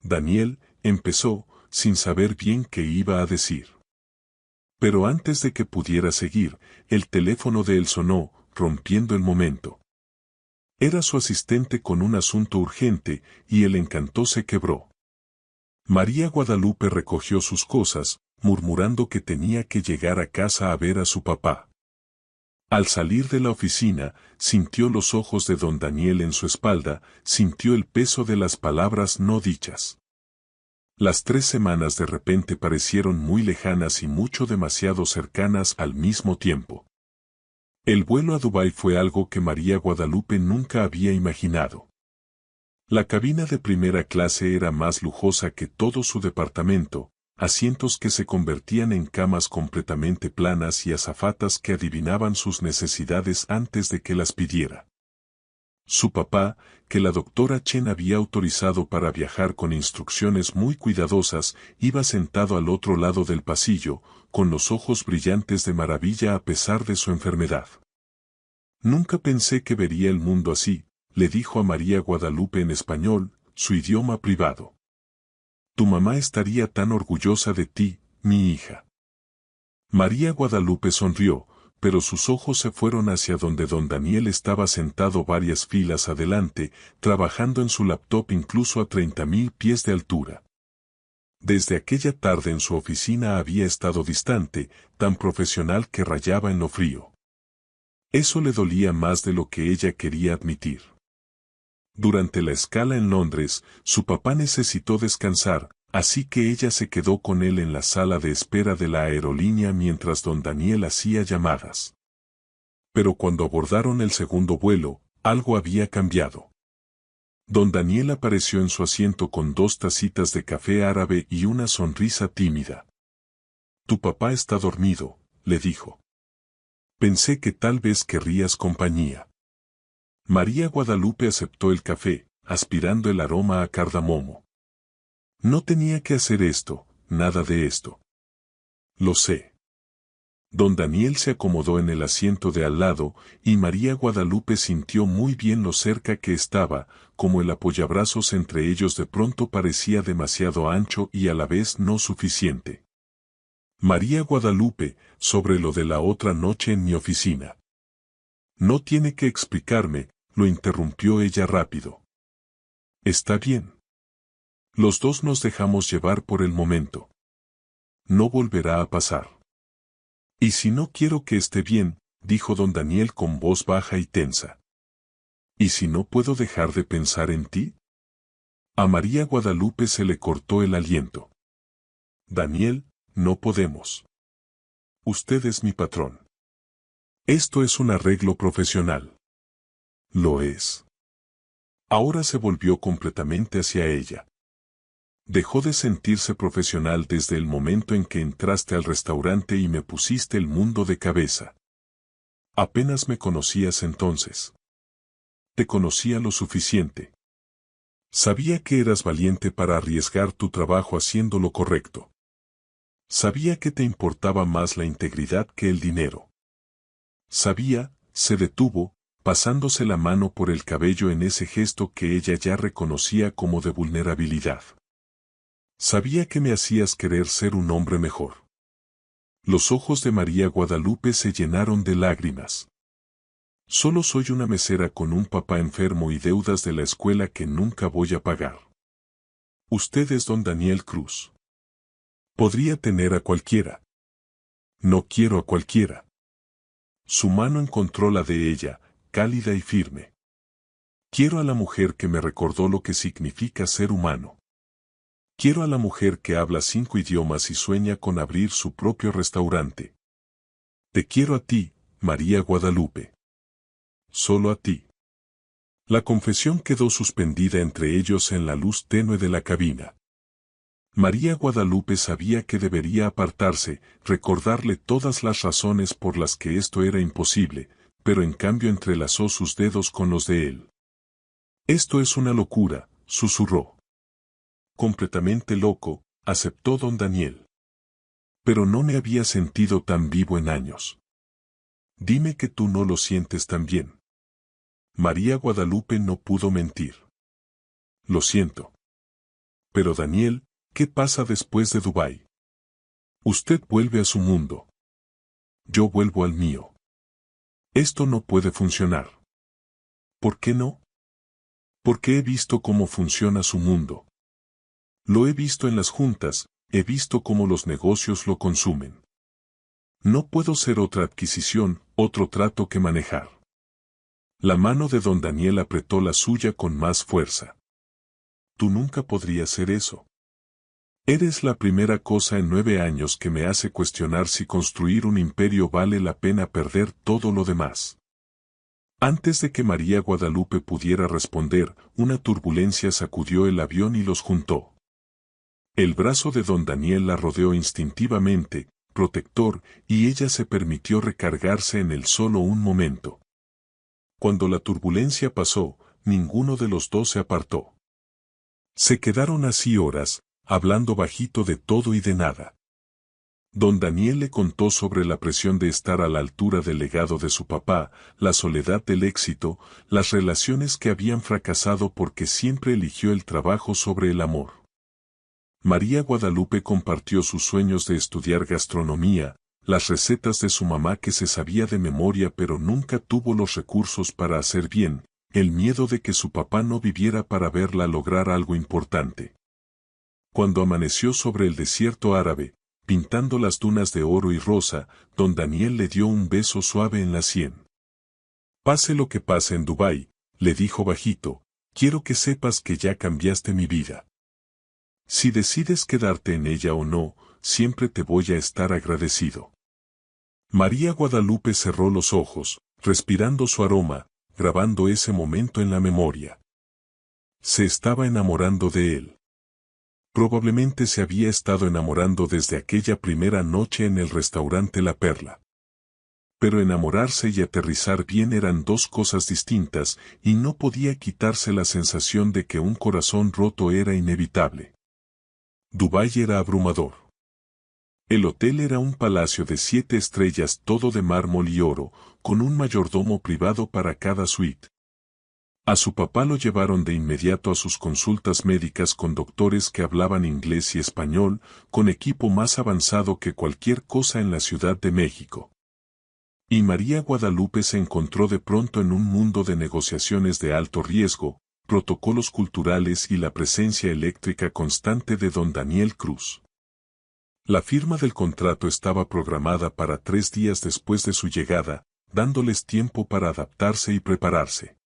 Daniel empezó, sin saber bien qué iba a decir. Pero antes de que pudiera seguir, el teléfono de él sonó, rompiendo el momento. Era su asistente con un asunto urgente, y el encanto se quebró. María Guadalupe recogió sus cosas, murmurando que tenía que llegar a casa a ver a su papá. Al salir de la oficina, sintió los ojos de don Daniel en su espalda, sintió el peso de las palabras no dichas. Las 3 semanas de repente parecieron muy lejanas y mucho demasiado cercanas al mismo tiempo. El vuelo a Dubái fue algo que María Guadalupe nunca había imaginado. La cabina de primera clase era más lujosa que todo su departamento, asientos que se convertían en camas completamente planas y azafatas que adivinaban sus necesidades antes de que las pidiera. Su papá, que la doctora Chen había autorizado para viajar con instrucciones muy cuidadosas, iba sentado al otro lado del pasillo, con los ojos brillantes de maravilla a pesar de su enfermedad. Nunca pensé que vería el mundo así, le dijo a María Guadalupe en español, su idioma privado. Tu mamá estaría tan orgullosa de ti, mi hija. María Guadalupe sonrió, pero sus ojos se fueron hacia donde don Daniel estaba sentado varias filas adelante, trabajando en su laptop incluso a 30.000 pies de altura. Desde aquella tarde en su oficina había estado distante, tan profesional que rayaba en lo frío. Eso le dolía más de lo que ella quería admitir. Durante la escala en Londres, su papá necesitó descansar, así que ella se quedó con él en la sala de espera de la aerolínea mientras don Daniel hacía llamadas. Pero cuando abordaron el segundo vuelo, algo había cambiado. Don Daniel apareció en su asiento con 2 tacitas de café árabe y una sonrisa tímida. Tu papá está dormido, le dijo. Pensé que tal vez querrías compañía. María Guadalupe aceptó el café, aspirando el aroma a cardamomo. No tenía que hacer esto, nada de esto. Lo sé. Don Daniel se acomodó en el asiento de al lado, y María Guadalupe sintió muy bien lo cerca que estaba, como el apoyabrazos entre ellos de pronto parecía demasiado ancho y a la vez no suficiente. María Guadalupe, sobre lo de la otra noche en mi oficina. No tiene que explicarme, lo interrumpió ella rápido. Está bien. Los dos nos dejamos llevar por el momento. No volverá a pasar. Y si no quiero que esté bien, dijo don Daniel con voz baja y tensa. ¿Y si no puedo dejar de pensar en ti? A María Guadalupe se le cortó el aliento. Daniel, no podemos. Usted es mi patrón. Esto es un arreglo profesional. Lo es. Ahora se volvió completamente hacia ella. Dejó de sentirse profesional desde el momento en que entraste al restaurante y me pusiste el mundo de cabeza. Apenas me conocías entonces. Te conocía lo suficiente. Sabía que eras valiente para arriesgar tu trabajo haciendo lo correcto. Sabía que te importaba más la integridad que el dinero. Sabía, se detuvo, pasándose la mano por el cabello en ese gesto que ella ya reconocía como de vulnerabilidad. Sabía que me hacías querer ser un hombre mejor. Los ojos de María Guadalupe se llenaron de lágrimas. Solo soy una mesera con un papá enfermo y deudas de la escuela que nunca voy a pagar. Usted es don Daniel Cruz. Podría tener a cualquiera. No quiero a cualquiera. Su mano encontró la de ella, cálida y firme. Quiero a la mujer que me recordó lo que significa ser humano. Quiero a la mujer que habla 5 idiomas y sueña con abrir su propio restaurante. Te quiero a ti, María Guadalupe. Solo a ti. La confesión quedó suspendida entre ellos en la luz tenue de la cabina. María Guadalupe sabía que debería apartarse, recordarle todas las razones por las que esto era imposible, pero en cambio entrelazó sus dedos con los de él. Esto es una locura, susurró. Completamente loco, aceptó don Daniel. Pero no me había sentido tan vivo en años. Dime que tú no lo sientes también. María Guadalupe no pudo mentir. Lo siento. Pero Daniel, ¿qué pasa después de Dubái? Usted vuelve a su mundo. Yo vuelvo al mío. Esto no puede funcionar. ¿Por qué no? Porque he visto cómo funciona su mundo. Lo he visto en las juntas, he visto cómo los negocios lo consumen. No puedo ser otra adquisición, otro trato que manejar. La mano de don Daniel apretó la suya con más fuerza. Tú nunca podrías ser eso. Eres la primera cosa en 9 años que me hace cuestionar si construir un imperio vale la pena perder todo lo demás. Antes de que María Guadalupe pudiera responder, una turbulencia sacudió el avión y los juntó. El brazo de don Daniel la rodeó instintivamente, protector, y ella se permitió recargarse en él solo un momento. Cuando la turbulencia pasó, ninguno de los dos se apartó. Se quedaron así horas, hablando bajito de todo y de nada. Don Daniel le contó sobre la presión de estar a la altura del legado de su papá, la soledad del éxito, las relaciones que habían fracasado porque siempre eligió el trabajo sobre el amor. María Guadalupe compartió sus sueños de estudiar gastronomía, las recetas de su mamá que se sabía de memoria pero nunca tuvo los recursos para hacer bien, el miedo de que su papá no viviera para verla lograr algo importante. Cuando amaneció sobre el desierto árabe, pintando las dunas de oro y rosa, don Daniel le dio un beso suave en la sien. Pase lo que pase en Dubái, le dijo bajito, quiero que sepas que ya cambiaste mi vida. Si decides quedarte en ella o no, siempre te voy a estar agradecido. María Guadalupe cerró los ojos, respirando su aroma, grabando ese momento en la memoria. Se estaba enamorando de él. Probablemente se había estado enamorando desde aquella primera noche en el restaurante La Perla. Pero enamorarse y aterrizar bien eran dos cosas distintas, y no podía quitarse la sensación de que un corazón roto era inevitable. Dubái era abrumador. El hotel era un palacio de 7 estrellas todo de mármol y oro, con un mayordomo privado para cada suite. A su papá lo llevaron de inmediato a sus consultas médicas con doctores que hablaban inglés y español, con equipo más avanzado que cualquier cosa en la Ciudad de México. Y María Guadalupe se encontró de pronto en un mundo de negociaciones de alto riesgo, protocolos culturales y la presencia eléctrica constante de don Daniel Cruz. La firma del contrato estaba programada para 3 días después de su llegada, dándoles tiempo para adaptarse y prepararse.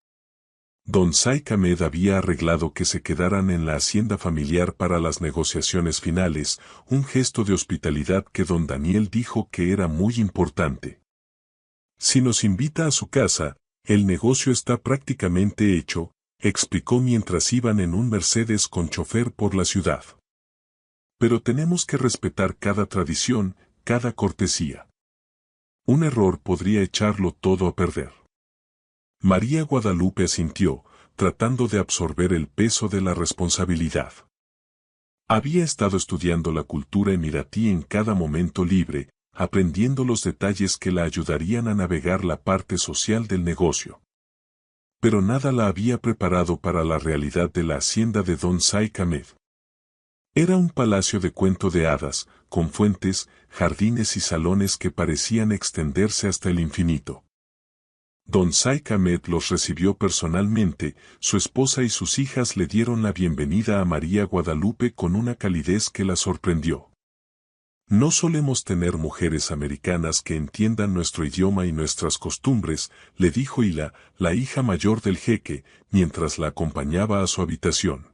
Don Saik Ahmed había arreglado que se quedaran en la hacienda familiar para las negociaciones finales, un gesto de hospitalidad que don Daniel dijo que era muy importante. Si nos invita a su casa, el negocio está prácticamente hecho, explicó mientras iban en un Mercedes con chofer por la ciudad. Pero tenemos que respetar cada tradición, cada cortesía. Un error podría echarlo todo a perder. María Guadalupe asintió, tratando de absorber el peso de la responsabilidad. Había estado estudiando la cultura emiratí en cada momento libre, aprendiendo los detalles que la ayudarían a navegar la parte social del negocio. Pero nada la había preparado para la realidad de la hacienda de don Saik Ahmed. Era un palacio de cuento de hadas, con fuentes, jardines y salones que parecían extenderse hasta el infinito. Don Saik Ahmed los recibió personalmente, su esposa y sus hijas le dieron la bienvenida a María Guadalupe con una calidez que la sorprendió. No solemos tener mujeres americanas que entiendan nuestro idioma y nuestras costumbres, le dijo Hila, la hija mayor del jeque, mientras la acompañaba a su habitación.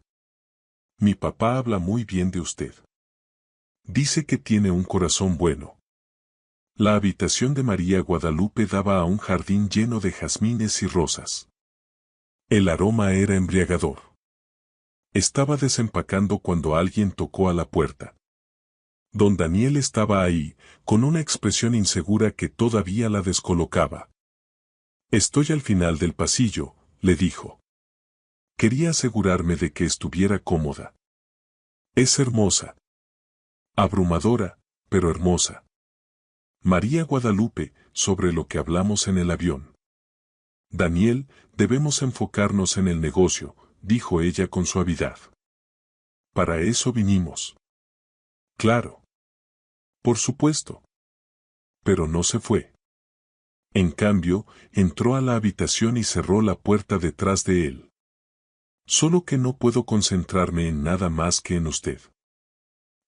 Mi papá habla muy bien de usted. Dice que tiene un corazón bueno. La habitación de María Guadalupe daba a un jardín lleno de jazmines y rosas. El aroma era embriagador. Estaba desempacando cuando alguien tocó a la puerta. Don Daniel estaba ahí, con una expresión insegura que todavía la descolocaba. Estoy al final del pasillo, le dijo. Quería asegurarme de que estuviera cómoda. Es hermosa. Abrumadora, pero hermosa. María Guadalupe, sobre lo que hablamos en el avión. Daniel, debemos enfocarnos en el negocio, dijo ella con suavidad. Para eso vinimos. Claro. Por supuesto. Pero no se fue. En cambio, entró a la habitación y cerró la puerta detrás de él. Solo que no puedo concentrarme en nada más que en usted.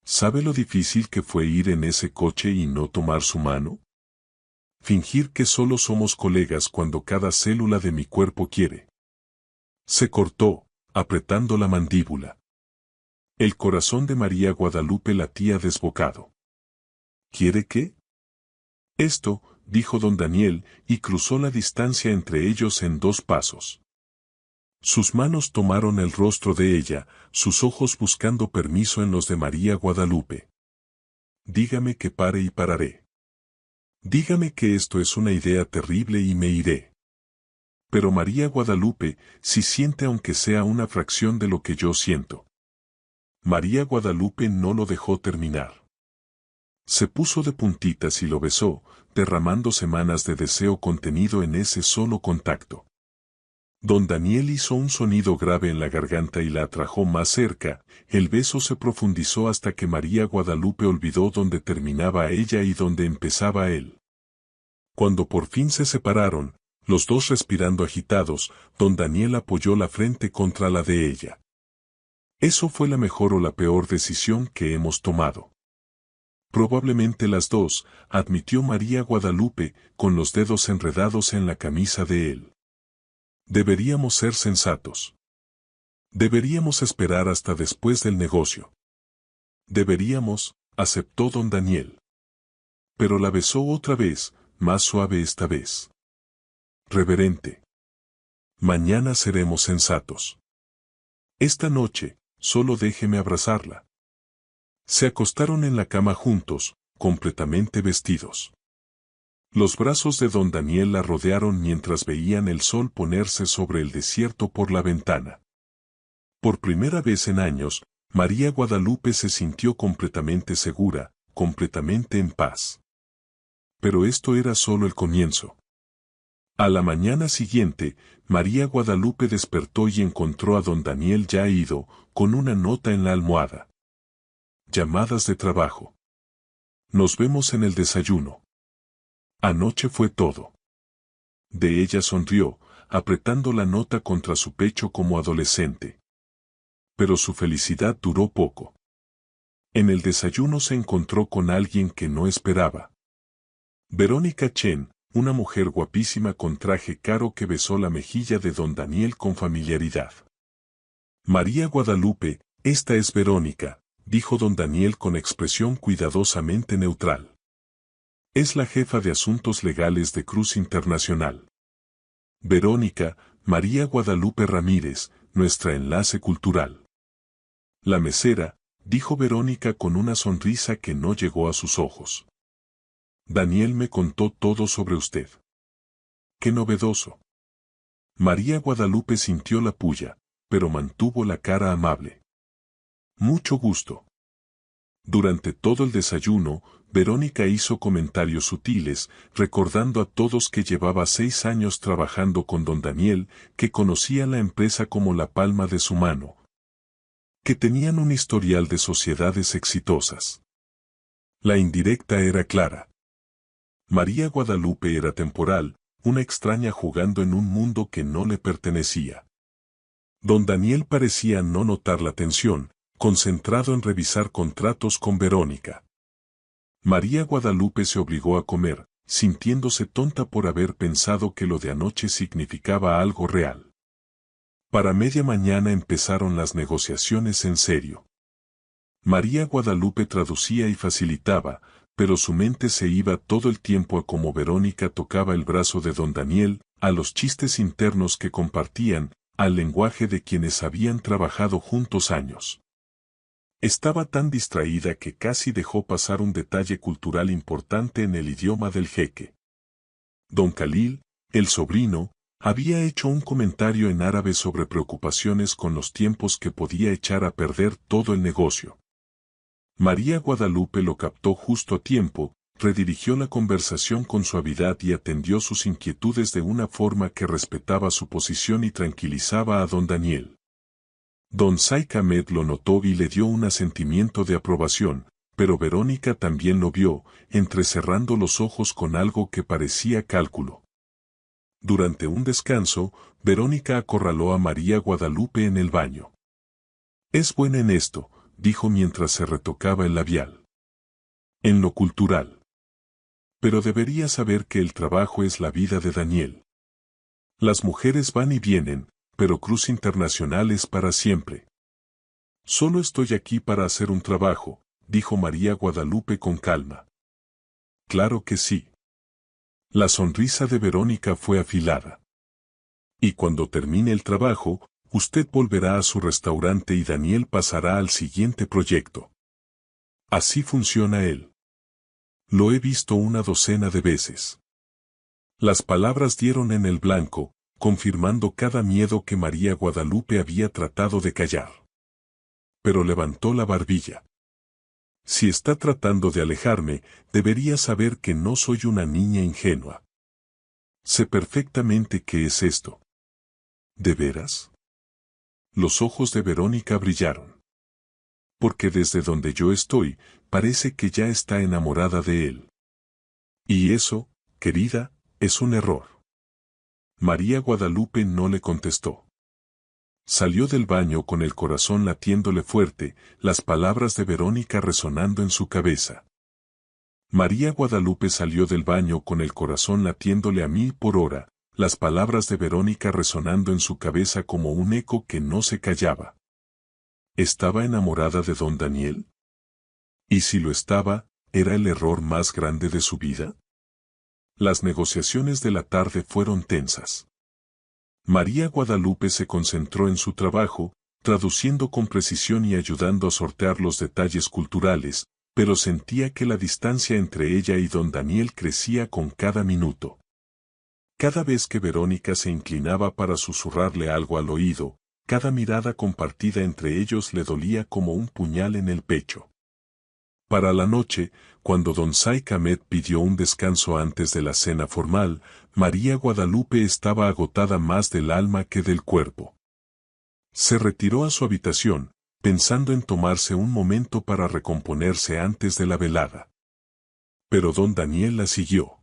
¿Sabe lo difícil que fue ir en ese coche y no tomar su mano? Fingir que solo somos colegas cuando cada célula de mi cuerpo quiere. Se cortó, apretando la mandíbula. El corazón de María Guadalupe latía desbocado. ¿Quiere qué? Esto, dijo don Daniel, y cruzó la distancia entre ellos en 2 pasos. Sus manos tomaron el rostro de ella, sus ojos buscando permiso en los de María Guadalupe. Dígame que pare y pararé. Dígame que esto es una idea terrible y me iré. Pero María Guadalupe, si siente aunque sea una fracción de lo que yo siento. María Guadalupe no lo dejó terminar. Se puso de puntitas y lo besó, derramando semanas de deseo contenido en ese solo contacto. Don Daniel hizo un sonido grave en la garganta y la atrajo más cerca, el beso se profundizó hasta que María Guadalupe olvidó dónde terminaba ella y dónde empezaba él. Cuando por fin se separaron, los dos respirando agitados, don Daniel apoyó la frente contra la de ella. ¿Eso fue la mejor o la peor decisión que hemos tomado? Probablemente las dos, admitió María Guadalupe, con los dedos enredados en la camisa de él. Deberíamos ser sensatos. Deberíamos esperar hasta después del negocio. Deberíamos, aceptó don Daniel. Pero la besó otra vez, más suave esta vez. Reverente. Mañana seremos sensatos. Esta noche, solo déjeme abrazarla. Se acostaron en la cama juntos, completamente vestidos. Los brazos de don Daniel la rodearon mientras veían el sol ponerse sobre el desierto por la ventana. Por primera vez en años, María Guadalupe se sintió completamente segura, completamente en paz. Pero esto era solo el comienzo. A la mañana siguiente, María Guadalupe despertó y encontró a don Daniel ya ido, con una nota en la almohada. Llamadas de trabajo. Nos vemos en el desayuno. Anoche fue todo. De ella sonrió, apretando la nota contra su pecho como adolescente. Pero su felicidad duró poco. En el desayuno se encontró con alguien que no esperaba. Verónica Chen, una mujer guapísima con traje caro que besó la mejilla de don Daniel con familiaridad. María Guadalupe, esta es Verónica, dijo don Daniel con expresión cuidadosamente neutral. Es la jefa de asuntos legales de Cruz Internacional. Verónica, María Guadalupe Ramírez, nuestra enlace cultural. La mesera, dijo Verónica con una sonrisa que no llegó a sus ojos. Daniel me contó todo sobre usted. Qué novedoso. María Guadalupe sintió la pulla, pero mantuvo la cara amable. Mucho gusto. Durante todo el desayuno, Verónica hizo comentarios sutiles, recordando a todos que llevaba 6 años trabajando con don Daniel, que conocía la empresa como la palma de su mano, que tenían un historial de sociedades exitosas. La indirecta era clara. María Guadalupe era temporal, una extraña jugando en un mundo que no le pertenecía. Don Daniel parecía no notar la tensión, concentrado en revisar contratos con Verónica. María Guadalupe se obligó a comer, sintiéndose tonta por haber pensado que lo de anoche significaba algo real. Para media mañana empezaron las negociaciones en serio. María Guadalupe traducía y facilitaba, pero su mente se iba todo el tiempo a cómo Verónica tocaba el brazo de don Daniel, a los chistes internos que compartían, al lenguaje de quienes habían trabajado juntos años. Estaba tan distraída que casi dejó pasar un detalle cultural importante en el idioma del jeque. Don Khalil, el sobrino, había hecho un comentario en árabe sobre preocupaciones con los tiempos que podía echar a perder todo el negocio. María Guadalupe lo captó justo a tiempo, redirigió la conversación con suavidad y atendió sus inquietudes de una forma que respetaba su posición y tranquilizaba a don Daniel. Don Saik Ahmed lo notó y le dio un asentimiento de aprobación, pero Verónica también lo vio, entrecerrando los ojos con algo que parecía cálculo. Durante un descanso, Verónica acorraló a María Guadalupe en el baño. «Es buena en esto», dijo mientras se retocaba el labial. «En lo cultural. Pero debería saber que el trabajo es la vida de Daniel. Las mujeres van y vienen, pero Cruz Internacional es para siempre. Solo estoy aquí para hacer un trabajo», dijo María Guadalupe con calma. «Claro que sí». La sonrisa de Verónica fue afilada. «Y cuando termine el trabajo, usted volverá a su restaurante y Daniel pasará al siguiente proyecto. Así funciona él. Lo he visto una docena de veces». Las palabras dieron en el blanco, confirmando cada miedo que María Guadalupe había tratado de callar. Pero levantó la barbilla. «Si está tratando de alejarme, debería saber que no soy una niña ingenua. Sé perfectamente qué es esto». «¿De veras?». Los ojos de Verónica brillaron. «Porque desde donde yo estoy, parece que ya está enamorada de él. Y eso, querida, es un error». María Guadalupe no le contestó. Salió del baño con el corazón latiéndole fuerte, las palabras de Verónica resonando en su cabeza. María Guadalupe salió del baño con el corazón latiéndole a 1000 por hora, las palabras de Verónica resonando en su cabeza como un eco que no se callaba. ¿Estaba enamorada de don Daniel? Y si lo estaba, ¿era el error más grande de su vida? Las negociaciones de la tarde fueron tensas. María Guadalupe se concentró en su trabajo, traduciendo con precisión y ayudando a sortear los detalles culturales, pero sentía que la distancia entre ella y don Daniel crecía con cada minuto. Cada vez que Verónica se inclinaba para susurrarle algo al oído, cada mirada compartida entre ellos le dolía como un puñal en el pecho. Para la noche, cuando don Saik Ahmed pidió un descanso antes de la cena formal, María Guadalupe estaba agotada más del alma que del cuerpo. Se retiró a su habitación, pensando en tomarse un momento para recomponerse antes de la velada. Pero don Daniel la siguió.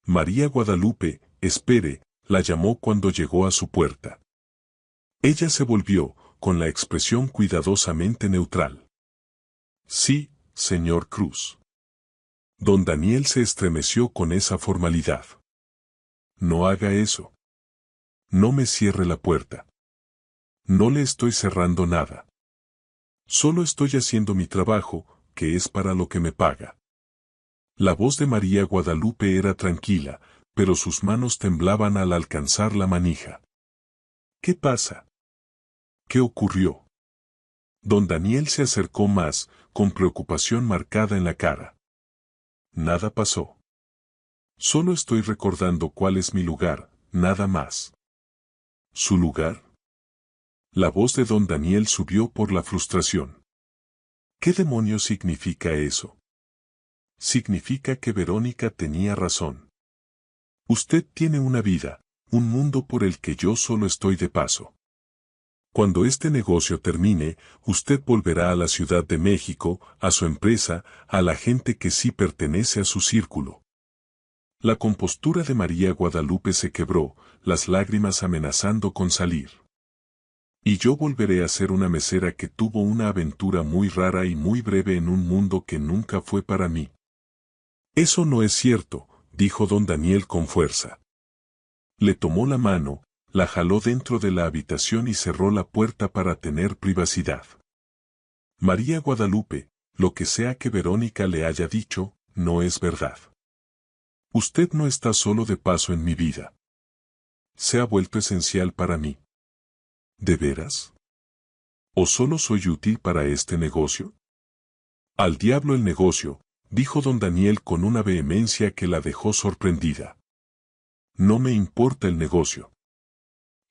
«María Guadalupe, espere», la llamó cuando llegó a su puerta. Ella se volvió, con la expresión cuidadosamente neutral. «Sí, señor Cruz». Don Daniel se estremeció con esa formalidad. «No haga eso. No me cierre la puerta. No le estoy cerrando nada. Solo estoy haciendo mi trabajo, que es para lo que me paga». La voz de María Guadalupe era tranquila, pero sus manos temblaban al alcanzar la manija. «¿Qué pasa? ¿Qué ocurrió?». Don Daniel se acercó más, con preocupación marcada en la cara. «Nada pasó. Solo estoy recordando cuál es mi lugar, nada más». «¿Su lugar?». La voz de don Daniel subió por la frustración. «¿Qué demonios significa eso?». «Significa que Verónica tenía razón. Usted tiene una vida, un mundo por el que yo solo estoy de paso. Cuando este negocio termine, usted volverá a la Ciudad de México, a su empresa, a la gente que sí pertenece a su círculo». La compostura de María Guadalupe se quebró, las lágrimas amenazando con salir. «Y yo volveré a ser una mesera que tuvo una aventura muy rara y muy breve en un mundo que nunca fue para mí». «Eso no es cierto», dijo don Daniel con fuerza. Le tomó la mano, la jaló dentro de la habitación y cerró la puerta para tener privacidad. «María Guadalupe, lo que sea que Verónica le haya dicho, no es verdad. Usted no está solo de paso en mi vida. Se ha vuelto esencial para mí». «¿De veras? ¿O solo soy útil para este negocio?». «Al diablo el negocio», dijo don Daniel con una vehemencia que la dejó sorprendida. «No me importa el negocio.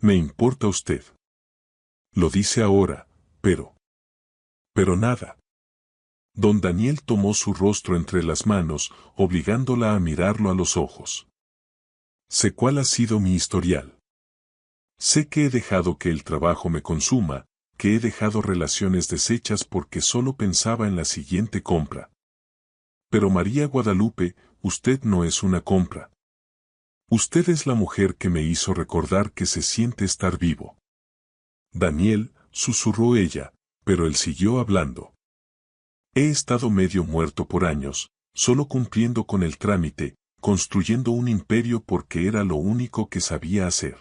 Me importa usted. Lo dice ahora, pero nada». Don Daniel tomó su rostro entre las manos, obligándola a mirarlo a los ojos. Sé cuál ha sido mi historial. Sé que he dejado que el trabajo me consuma, que he dejado relaciones deshechas porque solo pensaba en la siguiente compra. Pero María Guadalupe, usted no es una compra. Usted es la mujer que me hizo recordar que se siente estar vivo. Daniel, susurró ella, pero él siguió hablando. He estado medio muerto por años, solo cumpliendo con el trámite, construyendo un imperio porque era lo único que sabía hacer.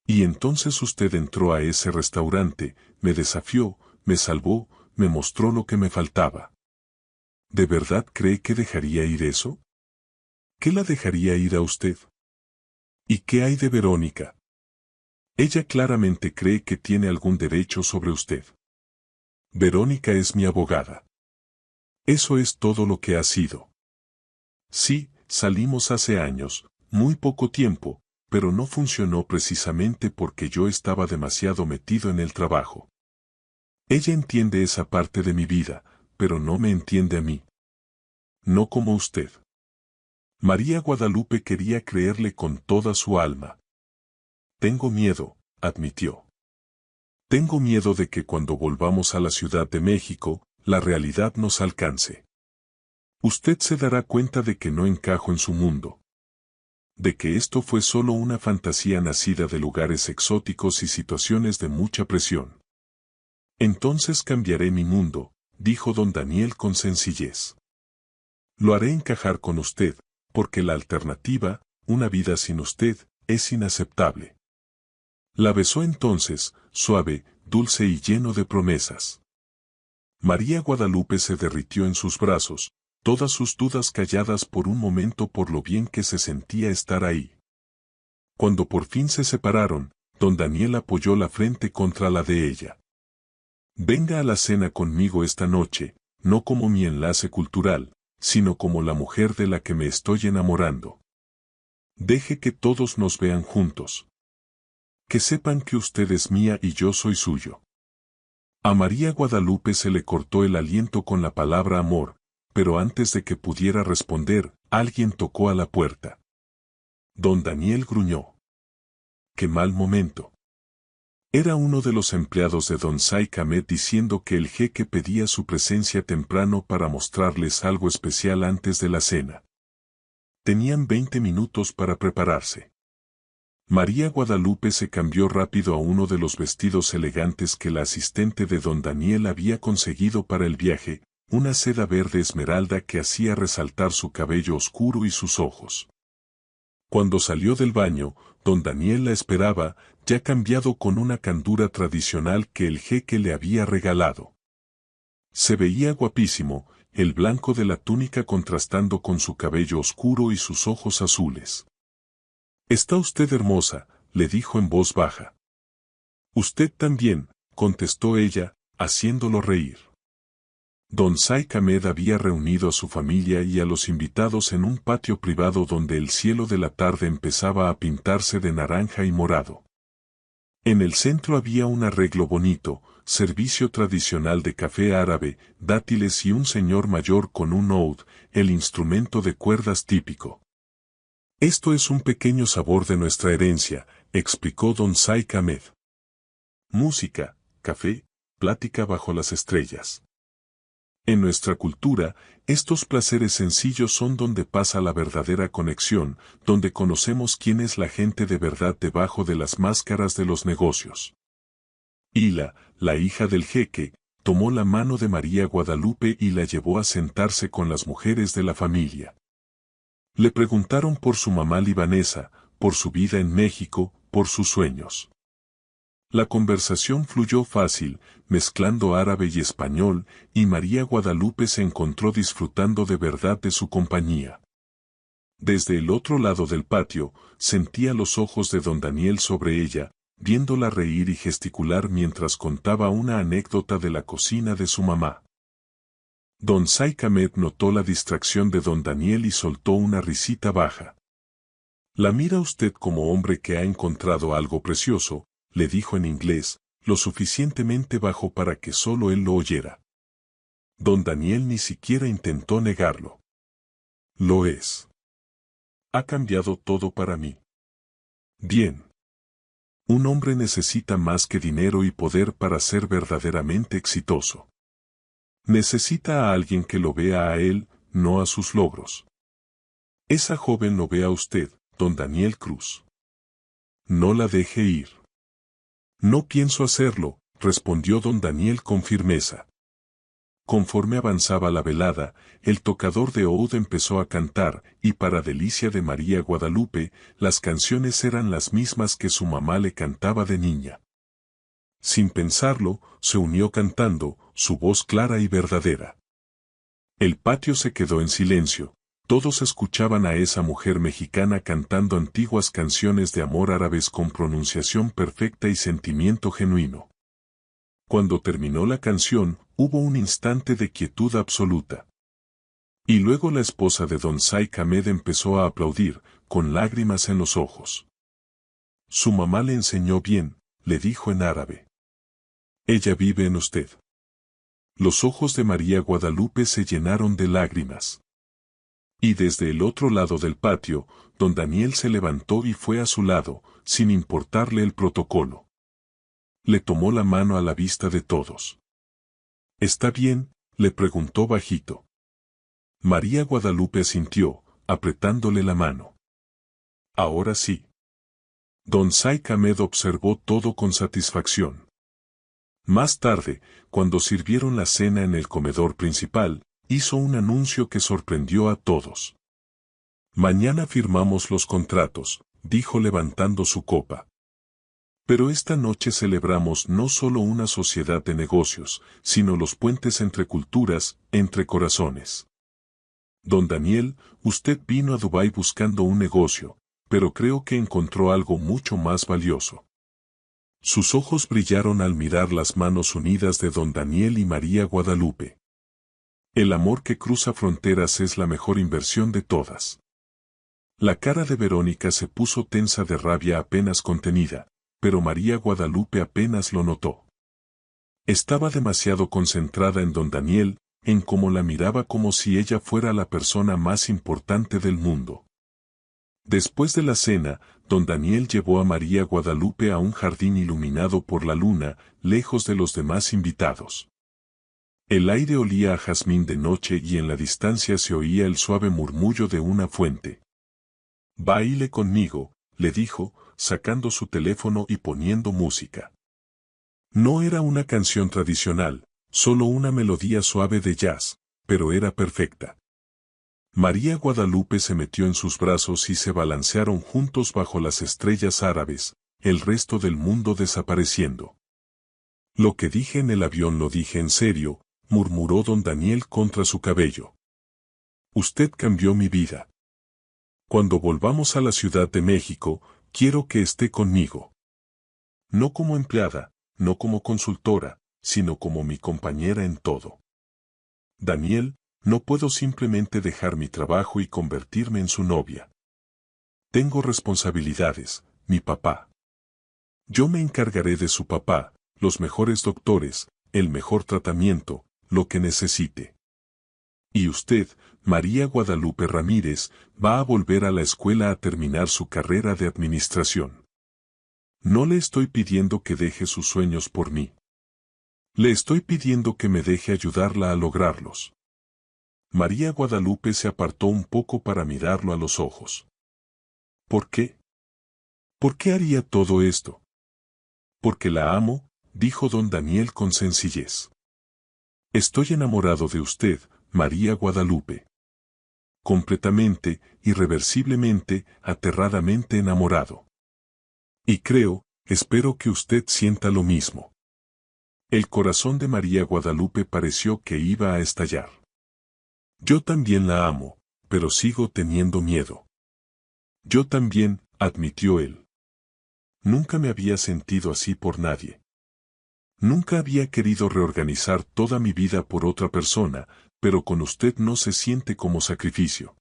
Y entonces usted entró a ese restaurante, me desafió, me salvó, me mostró lo que me faltaba. ¿De verdad cree que dejaría ir eso? ¿Qué la dejaría ir a usted? ¿Y qué hay de Verónica? Ella claramente cree que tiene algún derecho sobre usted. Verónica es mi abogada. Eso es todo lo que ha sido. Sí, salimos hace años, muy poco tiempo, pero no funcionó precisamente porque yo estaba demasiado metido en el trabajo. Ella entiende esa parte de mi vida, pero no me entiende a mí. No como usted. María Guadalupe quería creerle con toda su alma. Tengo miedo, admitió. Tengo miedo de que cuando volvamos a la Ciudad de México, la realidad nos alcance. Usted se dará cuenta de que no encajo en su mundo. De que esto fue solo una fantasía nacida de lugares exóticos y situaciones de mucha presión. Entonces cambiaré mi mundo, dijo don Daniel con sencillez. Lo haré encajar con usted, porque la alternativa, una vida sin usted, es inaceptable. La besó entonces, suave, dulce y lleno de promesas. María Guadalupe se derritió en sus brazos, todas sus dudas calladas por un momento por lo bien que se sentía estar ahí. Cuando por fin se separaron, don Daniel apoyó la frente contra la de ella. Venga a la cena conmigo esta noche, no como mi enlace cultural, sino como la mujer de la que me estoy enamorando. Deje que todos nos vean juntos. Que sepan que usted es mía y yo soy suyo. A María Guadalupe se le cortó el aliento con la palabra amor, pero antes de que pudiera responder, alguien tocó a la puerta. Don Daniel gruñó. ¡Qué mal momento! Era uno de los empleados de don Saik Ahmed diciendo que el jeque pedía su presencia temprano para mostrarles algo especial antes de la cena. Tenían 20 minutos para prepararse. María Guadalupe se cambió rápido a uno de los vestidos elegantes que la asistente de don Daniel había conseguido para el viaje, una seda verde esmeralda que hacía resaltar su cabello oscuro y sus ojos. Cuando salió del baño, don Daniel la esperaba, ya cambiado con una candura tradicional que el jeque le había regalado. Se veía guapísimo, el blanco de la túnica contrastando con su cabello oscuro y sus ojos azules. «Está usted hermosa», le dijo en voz baja. «Usted también», contestó ella, haciéndolo reír. Don Saik Ahmed había reunido a su familia y a los invitados en un patio privado donde el cielo de la tarde empezaba a pintarse de naranja y morado. En el centro había un arreglo bonito, servicio tradicional de café árabe, dátiles y un señor mayor con un oud, el instrumento de cuerdas típico. «Esto es un pequeño sabor de nuestra herencia», explicó don Saik Ahmed. «Música, café, plática bajo las estrellas. En nuestra cultura, estos placeres sencillos son donde pasa la verdadera conexión, donde conocemos quién es la gente de verdad debajo de las máscaras de los negocios». Hila, la hija del jeque, tomó la mano de María Guadalupe y la llevó a sentarse con las mujeres de la familia. Le preguntaron por su mamá libanesa, por su vida en México, por sus sueños. La conversación fluyó fácil, mezclando árabe y español, y María Guadalupe se encontró disfrutando de verdad de su compañía. Desde el otro lado del patio, sentía los ojos de don Daniel sobre ella, viéndola reír y gesticular mientras contaba una anécdota de la cocina de su mamá. Don Saik Ahmed notó la distracción de don Daniel y soltó una risita baja. «La mira usted como hombre que ha encontrado algo precioso», le dijo en inglés, lo suficientemente bajo para que solo él lo oyera. Don Daniel ni siquiera intentó negarlo. Lo es. Ha cambiado todo para mí. Bien. Un hombre necesita más que dinero y poder para ser verdaderamente exitoso. Necesita a alguien que lo vea a él, no a sus logros. Esa joven lo ve a usted, don Daniel Cruz. No la deje ir. No pienso hacerlo, respondió don Daniel con firmeza. Conforme avanzaba la velada, el tocador de oud empezó a cantar, y para delicia de María Guadalupe, las canciones eran las mismas que su mamá le cantaba de niña. Sin pensarlo, se unió cantando, su voz clara y verdadera. El patio se quedó en silencio, todos escuchaban a esa mujer mexicana cantando antiguas canciones de amor árabes con pronunciación perfecta y sentimiento genuino. Cuando terminó la canción, hubo un instante de quietud absoluta. Y luego la esposa de don Saik Ahmed empezó a aplaudir, con lágrimas en los ojos. Su mamá le enseñó bien, le dijo en árabe. Ella vive en usted. Los ojos de María Guadalupe se llenaron de lágrimas. Y desde el otro lado del patio, don Daniel se levantó y fue a su lado, sin importarle el protocolo. Le tomó la mano a la vista de todos. ¿Está bien?, le preguntó bajito. María Guadalupe asintió, apretándole la mano. Ahora sí. Don Saik Ahmed observó todo con satisfacción. Más tarde, cuando sirvieron la cena en el comedor principal, hizo un anuncio que sorprendió a todos. Mañana firmamos los contratos, dijo levantando su copa. Pero esta noche celebramos no solo una sociedad de negocios, sino los puentes entre culturas, entre corazones. Don Daniel, usted vino a Dubái buscando un negocio, pero creo que encontró algo mucho más valioso. Sus ojos brillaron al mirar las manos unidas de don Daniel y María Guadalupe. El amor que cruza fronteras es la mejor inversión de todas. La cara de Verónica se puso tensa de rabia apenas contenida, pero María Guadalupe apenas lo notó. Estaba demasiado concentrada en don Daniel, en cómo la miraba como si ella fuera la persona más importante del mundo. Después de la cena, don Daniel llevó a María Guadalupe a un jardín iluminado por la luna, lejos de los demás invitados. El aire olía a jazmín de noche y en la distancia se oía el suave murmullo de una fuente. «Baile conmigo», le dijo, sacando su teléfono y poniendo música. No era una canción tradicional, solo una melodía suave de jazz, pero era perfecta. María Guadalupe se metió en sus brazos y se balancearon juntos bajo las estrellas árabes, el resto del mundo desapareciendo. Lo que dije en el avión lo dije en serio, murmuró don Daniel contra su cabello. Usted cambió mi vida. Cuando volvamos a la Ciudad de México, quiero que esté conmigo. No como empleada, no como consultora, sino como mi compañera en todo. Daniel, no puedo simplemente dejar mi trabajo y convertirme en su novia. Tengo responsabilidades, mi papá. Yo me encargaré de su papá, los mejores doctores, el mejor tratamiento, lo que necesite. Y usted, María Guadalupe Ramírez, va a volver a la escuela a terminar su carrera de administración. No le estoy pidiendo que deje sus sueños por mí. Le estoy pidiendo que me deje ayudarla a lograrlos. María Guadalupe se apartó un poco para mirarlo a los ojos. ¿Por qué? ¿Por qué haría todo esto? Porque la amo, dijo don Daniel con sencillez. Estoy enamorado de usted, María Guadalupe. Completamente, irreversiblemente, aterradamente enamorado. Y creo, espero que usted sienta lo mismo. El corazón de María Guadalupe pareció que iba a estallar. Yo también la amo, pero sigo teniendo miedo. Yo también, admitió él. Nunca me había sentido así por nadie. Nunca había querido reorganizar toda mi vida por otra persona, pero con usted no se siente como sacrificio.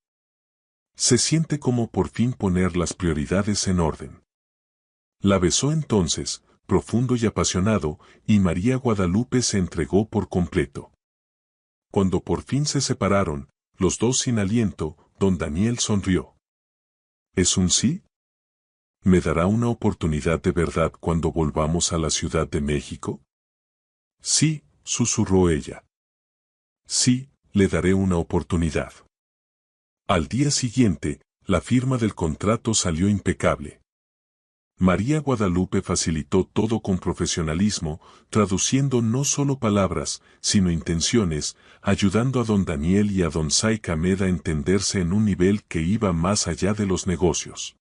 Se siente como por fin poner las prioridades en orden. La besó entonces, profundo y apasionado, y María Guadalupe se entregó por completo. Cuando por fin se separaron, los dos sin aliento, don Daniel sonrió. ¿Es un sí? ¿Me dará una oportunidad de verdad cuando volvamos a la Ciudad de México? Sí, susurró ella. Sí, le daré una oportunidad. Al día siguiente, la firma del contrato salió impecable. María Guadalupe facilitó todo con profesionalismo, traduciendo no solo palabras, sino intenciones, ayudando a don Daniel y a don Saik Ahmed a entenderse en un nivel que iba más allá de los negocios.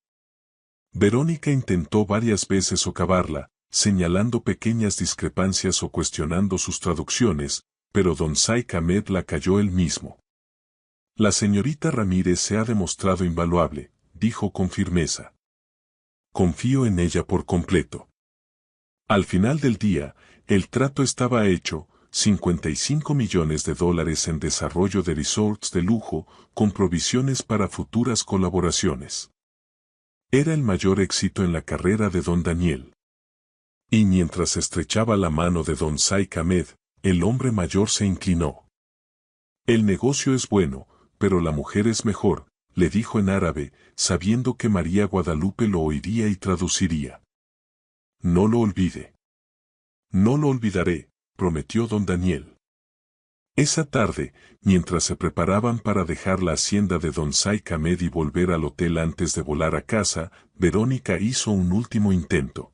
Verónica intentó varias veces socavarla, señalando pequeñas discrepancias o cuestionando sus traducciones, pero don Saik Ahmed la calló él mismo. La señorita Ramírez se ha demostrado invaluable, dijo con firmeza. Confío en ella por completo. Al final del día, el trato estaba hecho, $55 millones en desarrollo de resorts de lujo, con provisiones para futuras colaboraciones. Era el mayor éxito en la carrera de don Daniel. Y mientras estrechaba la mano de don Saik Ahmed, el hombre mayor se inclinó. El negocio es bueno, pero la mujer es mejor, le dijo en árabe, sabiendo que María Guadalupe lo oiría y traduciría. No lo olvide. No lo olvidaré, prometió don Daniel. Esa tarde, mientras se preparaban para dejar la hacienda de don Saik Ahmed y volver al hotel antes de volar a casa, Verónica hizo un último intento.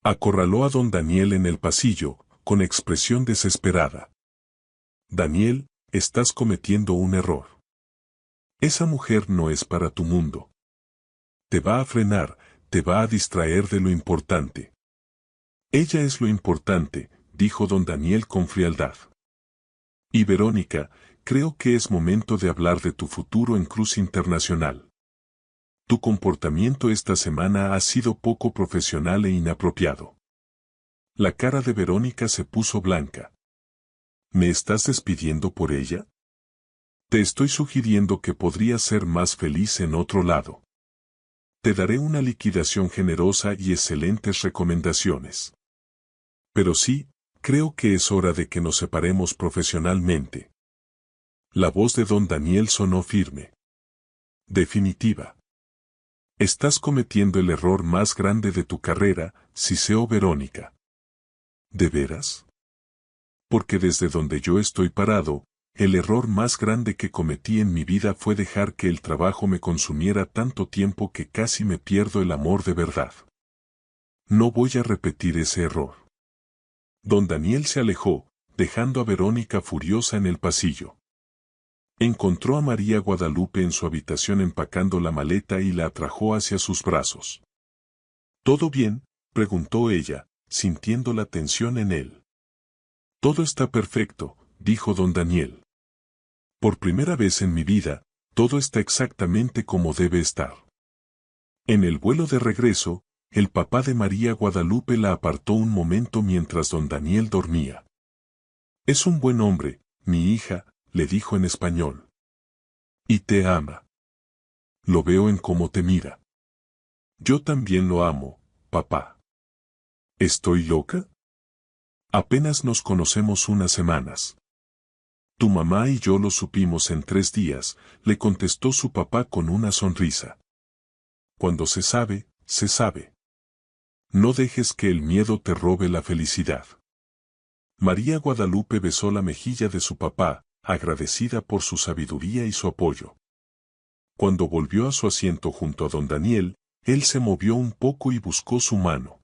Acorraló a don Daniel en el pasillo, con expresión desesperada. Daniel, estás cometiendo un error. Esa mujer no es para tu mundo. Te va a frenar, te va a distraer de lo importante. Ella es lo importante, dijo don Daniel con frialdad. Y Verónica, creo que es momento de hablar de tu futuro en Cruz Internacional. Tu comportamiento esta semana ha sido poco profesional e inapropiado. La cara de Verónica se puso blanca. ¿Me estás despidiendo por ella? Te estoy sugiriendo que podrías ser más feliz en otro lado. Te daré una liquidación generosa y excelentes recomendaciones. Pero sí, creo que es hora de que nos separemos profesionalmente. La voz de don Daniel sonó firme. Definitiva. Estás cometiendo el error más grande de tu carrera, siseó Verónica. ¿De veras? Porque desde donde yo estoy parado, el error más grande que cometí en mi vida fue dejar que el trabajo me consumiera tanto tiempo que casi me pierdo el amor de verdad. No voy a repetir ese error. Don Daniel se alejó, dejando a Verónica furiosa en el pasillo. Encontró a María Guadalupe en su habitación empacando la maleta y la atrajo hacia sus brazos. ¿Todo bien?, preguntó ella, sintiendo la tensión en él. Todo está perfecto, dijo don Daniel. Por primera vez en mi vida, todo está exactamente como debe estar. En el vuelo de regreso, el papá de María Guadalupe la apartó un momento mientras don Daniel dormía. Es un buen hombre, mi hija, le dijo en español. Y te ama. Lo veo en cómo te mira. Yo también lo amo, papá. ¿Estoy loca? Apenas nos conocemos unas semanas. Tu mamá y yo lo supimos en 3 días, le contestó su papá con una sonrisa. Cuando se sabe, se sabe. No dejes que el miedo te robe la felicidad. María Guadalupe besó la mejilla de su papá, agradecida por su sabiduría y su apoyo. Cuando volvió a su asiento junto a don Daniel, él se movió un poco y buscó su mano.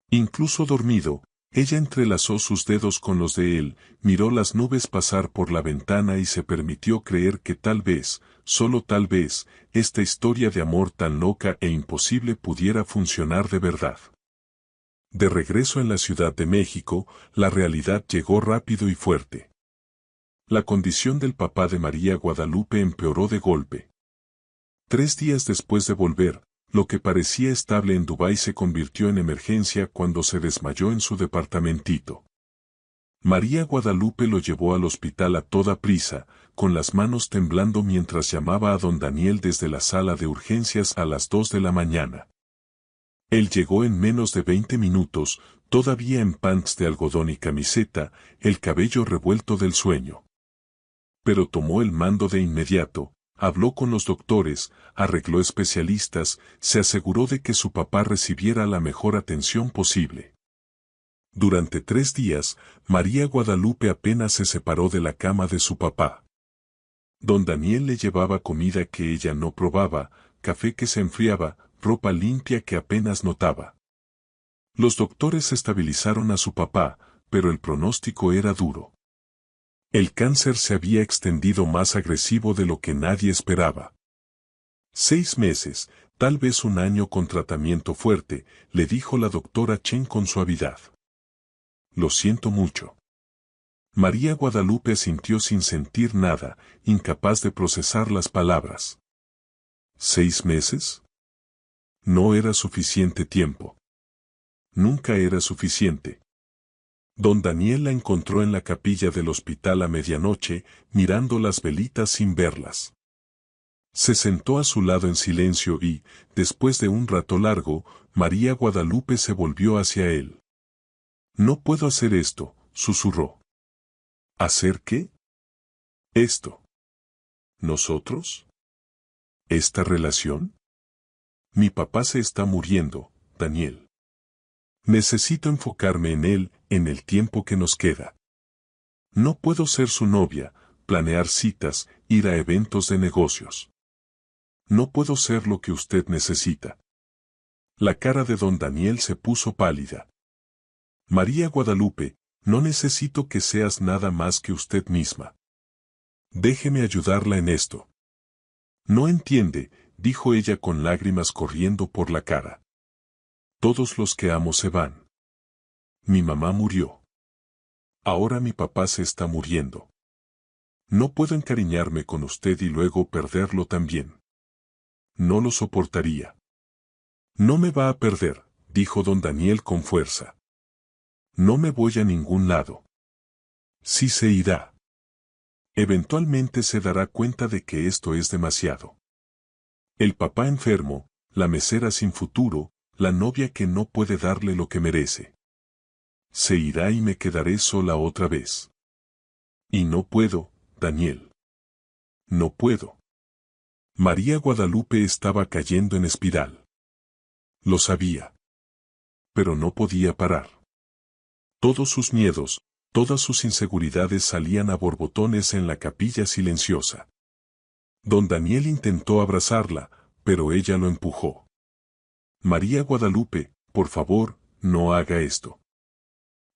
Incluso dormido, ella entrelazó sus dedos con los de él, miró las nubes pasar por la ventana y se permitió creer que tal vez, solo tal vez, esta historia de amor tan loca e imposible pudiera funcionar de verdad. De regreso en la Ciudad de México, la realidad llegó rápido y fuerte. La condición del papá de María Guadalupe empeoró de golpe. 3 días después de volver, lo que parecía estable en Dubái se convirtió en emergencia cuando se desmayó en su departamentito. María Guadalupe lo llevó al hospital a toda prisa, con las manos temblando mientras llamaba a don Daniel desde la sala de urgencias a las 2 de la mañana. Él llegó en menos de 20 minutos, todavía en pants de algodón y camiseta, el cabello revuelto del sueño. Pero tomó el mando de inmediato, habló con los doctores, arregló especialistas, se aseguró de que su papá recibiera la mejor atención posible. Durante 3 días, María Guadalupe apenas se separó de la cama de su papá. Don Daniel le llevaba comida que ella no probaba, café que se enfriaba, ropa limpia que apenas notaba. Los doctores estabilizaron a su papá, pero el pronóstico era duro. El cáncer se había extendido más agresivo de lo que nadie esperaba. 6 meses, tal vez un año con tratamiento fuerte, le dijo la doctora Chen con suavidad. Lo siento mucho. María Guadalupe asintió sin sentir nada, incapaz de procesar las palabras. ¿6 meses? No era suficiente tiempo. Nunca era suficiente. Don Daniel la encontró en la capilla del hospital a medianoche, mirando las velitas sin verlas. Se sentó a su lado en silencio y, después de un rato largo, María Guadalupe se volvió hacia él. No puedo hacer esto, susurró. ¿Hacer qué? Esto. ¿Nosotros? ¿Esta relación? Mi papá se está muriendo, Daniel. Necesito enfocarme en él, en el tiempo que nos queda. No puedo ser su novia, planear citas, ir a eventos de negocios. No puedo ser lo que usted necesita. La cara de don Daniel se puso pálida. María Guadalupe, no necesito que seas nada más que usted misma. Déjeme ayudarla en esto. No entiende, dijo ella con lágrimas corriendo por la cara. Todos los que amo se van. Mi mamá murió. Ahora mi papá se está muriendo. No puedo encariñarme con usted y luego perderlo también. No lo soportaría. No me va a perder, dijo don Daniel con fuerza. No me voy a ningún lado. Sí se irá. Eventualmente se dará cuenta de que esto es demasiado. El papá enfermo, la mesera sin futuro, la novia que no puede darle lo que merece. Se irá y me quedaré sola otra vez. Y no puedo, Daniel. No puedo. María Guadalupe estaba cayendo en espiral. Lo sabía. Pero no podía parar. Todos sus miedos, todas sus inseguridades salían a borbotones en la capilla silenciosa. Don Daniel intentó abrazarla, pero ella lo empujó. María Guadalupe, por favor, no haga esto.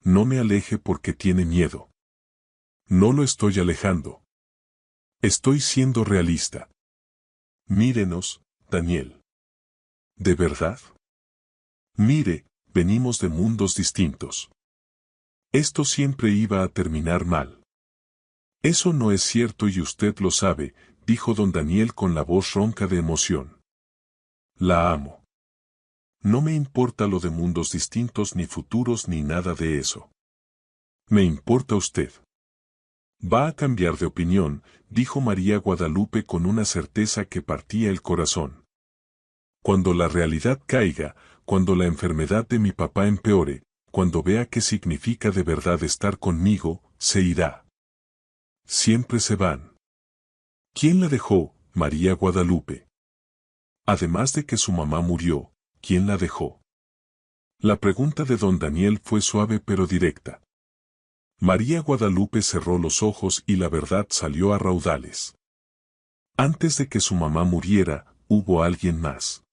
No me aleje porque tiene miedo. No lo estoy alejando. Estoy siendo realista. Mírenos, Daniel. ¿De verdad? Mire, venimos de mundos distintos. Esto siempre iba a terminar mal. Eso no es cierto y usted lo sabe, dijo don Daniel con la voz ronca de emoción. La amo. No me importa lo de mundos distintos ni futuros ni nada de eso. Me importa usted. Va a cambiar de opinión, dijo María Guadalupe con una certeza que partía el corazón. Cuando la realidad caiga, cuando la enfermedad de mi papá empeore, cuando vea qué significa de verdad estar conmigo, se irá. Siempre se van. ¿Quién la dejó, María Guadalupe? Además de que su mamá murió, ¿quién la dejó? La pregunta de don Daniel fue suave pero directa. María Guadalupe cerró los ojos y la verdad salió a raudales. Antes de que su mamá muriera, hubo alguien más.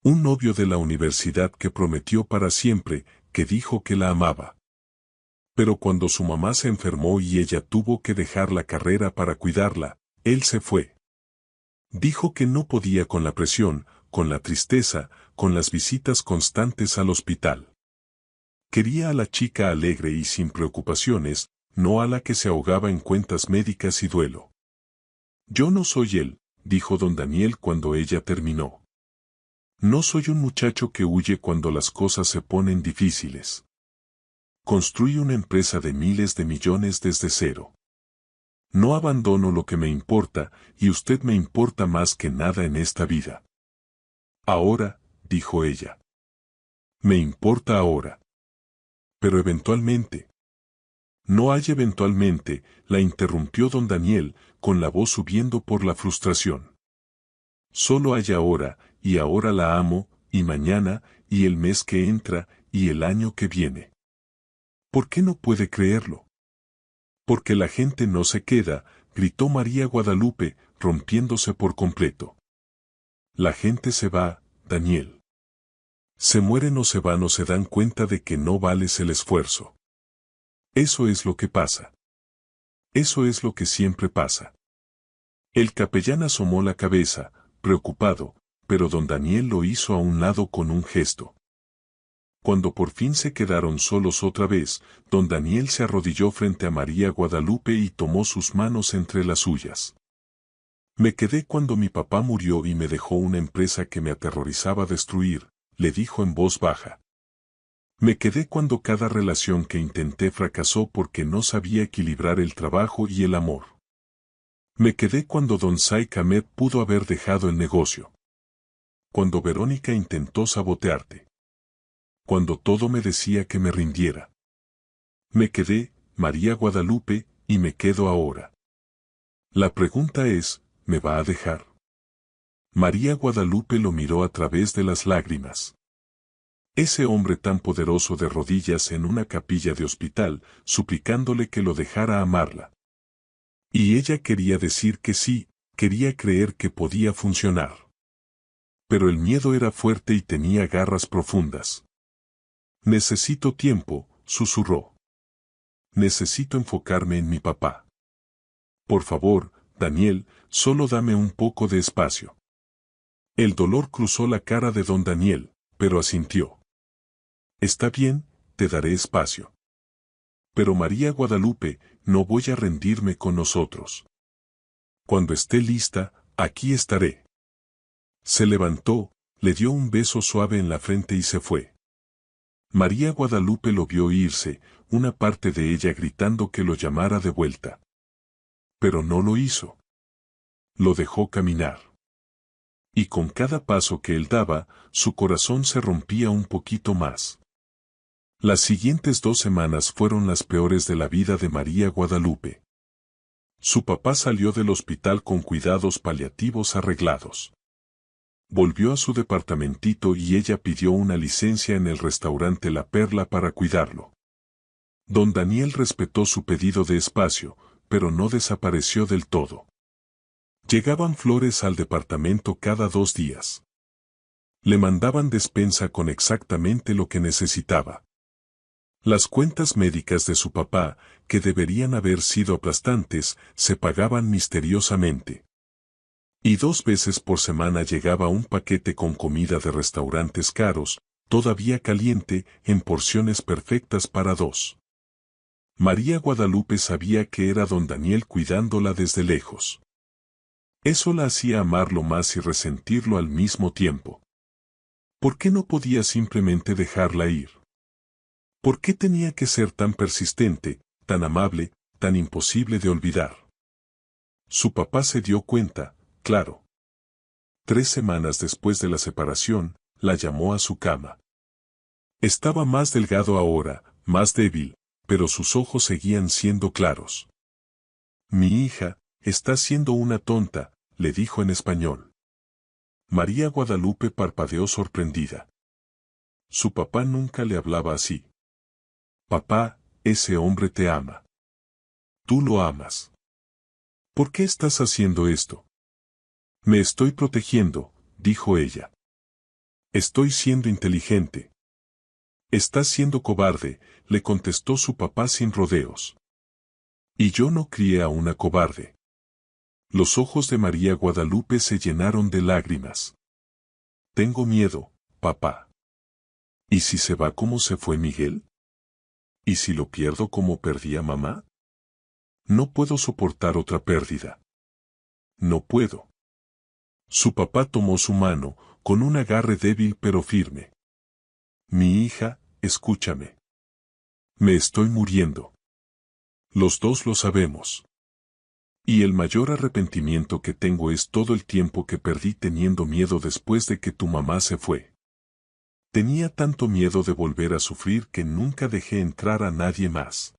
Un novio de la universidad que prometió para siempre, que dijo que la amaba. Pero cuando su mamá se enfermó y ella tuvo que dejar la carrera para cuidarla, él se fue. Dijo que no podía con la presión, con la tristeza, con las visitas constantes al hospital. Quería a la chica alegre y sin preocupaciones, no a la que se ahogaba en cuentas médicas y duelo. Yo no soy él, dijo don Daniel cuando ella terminó. No soy un muchacho que huye cuando las cosas se ponen difíciles. Construyo una empresa de miles de millones desde cero. No abandono lo que me importa, y usted me importa más que nada en esta vida. Ahora, dijo ella. Me importa ahora. Pero eventualmente. No hay eventualmente, la interrumpió don Daniel, con la voz subiendo por la frustración. Solo hay ahora, y ahora la amo, y mañana, y el mes que entra, y el año que viene. ¿Por qué no puede creerlo? Porque la gente no se queda, gritó María Guadalupe, rompiéndose por completo. La gente se va, Daniel. Se mueren o se van o se dan cuenta de que no vales el esfuerzo. Eso es lo que pasa. Eso es lo que siempre pasa. El capellán asomó la cabeza, preocupado, pero don Daniel lo hizo a un lado con un gesto. Cuando por fin se quedaron solos otra vez, don Daniel se arrodilló frente a María Guadalupe y tomó sus manos entre las suyas. Me quedé cuando mi papá murió y me dejó una empresa que me aterrorizaba destruir, le dijo en voz baja. Me quedé cuando cada relación que intenté fracasó porque no sabía equilibrar el trabajo y el amor. Me quedé cuando don Saik Ahmed pudo haber dejado el negocio. Cuando Verónica intentó sabotearte. Cuando todo me decía que me rindiera. Me quedé, María Guadalupe, y me quedo ahora. La pregunta es, ¿me va a dejar? María Guadalupe lo miró a través de las lágrimas. Ese hombre tan poderoso de rodillas en una capilla de hospital, suplicándole que lo dejara amarla. Y ella quería decir que sí, quería creer que podía funcionar. Pero el miedo era fuerte y tenía garras profundas. Necesito tiempo, susurró. Necesito enfocarme en mi papá. Por favor, Daniel, solo dame un poco de espacio. El dolor cruzó la cara de don Daniel, pero asintió. Está bien, te daré espacio. Pero María Guadalupe, no voy a rendirme con nosotros. Cuando esté lista, aquí estaré. Se levantó, le dio un beso suave en la frente y se fue. María Guadalupe lo vio irse, una parte de ella gritando que lo llamara de vuelta. Pero no lo hizo. Lo dejó caminar. Y con cada paso que él daba, su corazón se rompía un poquito más. Las siguientes 2 semanas fueron las peores de la vida de María Guadalupe. Su papá salió del hospital con cuidados paliativos arreglados. Volvió a su departamentito y ella pidió una licencia en el restaurante La Perla para cuidarlo. Don Daniel respetó su pedido de espacio, pero no desapareció del todo. Llegaban flores al departamento cada 2 días. Le mandaban despensa con exactamente lo que necesitaba. Las cuentas médicas de su papá, que deberían haber sido aplastantes, se pagaban misteriosamente. Y 2 veces por semana llegaba un paquete con comida de restaurantes caros, todavía caliente, en porciones perfectas para 2. María Guadalupe sabía que era don Daniel cuidándola desde lejos. Eso la hacía amarlo más y resentirlo al mismo tiempo. ¿Por qué no podía simplemente dejarla ir? ¿Por qué tenía que ser tan persistente, tan amable, tan imposible de olvidar? Su papá se dio cuenta, claro. 3 semanas después de la separación, la llamó a su cama. Estaba más delgado ahora, más débil, pero sus ojos seguían siendo claros. Mi hija, está siendo una tonta, le dijo en español. María Guadalupe parpadeó sorprendida. Su papá nunca le hablaba así. Papá, ese hombre te ama. Tú lo amas. ¿Por qué estás haciendo esto? Me estoy protegiendo, dijo ella. Estoy siendo inteligente. Estás siendo cobarde, le contestó su papá sin rodeos. Y yo no crié a una cobarde. Los ojos de María Guadalupe se llenaron de lágrimas. Tengo miedo, papá. ¿Y si se va como se fue Miguel? ¿Y si lo pierdo como perdí a mamá? No puedo soportar otra pérdida. No puedo. Su papá tomó su mano, con un agarre débil pero firme. Mi hija, escúchame. Me estoy muriendo. Los dos lo sabemos. Y el mayor arrepentimiento que tengo es todo el tiempo que perdí teniendo miedo después de que tu mamá se fue. Tenía tanto miedo de volver a sufrir que nunca dejé entrar a nadie más.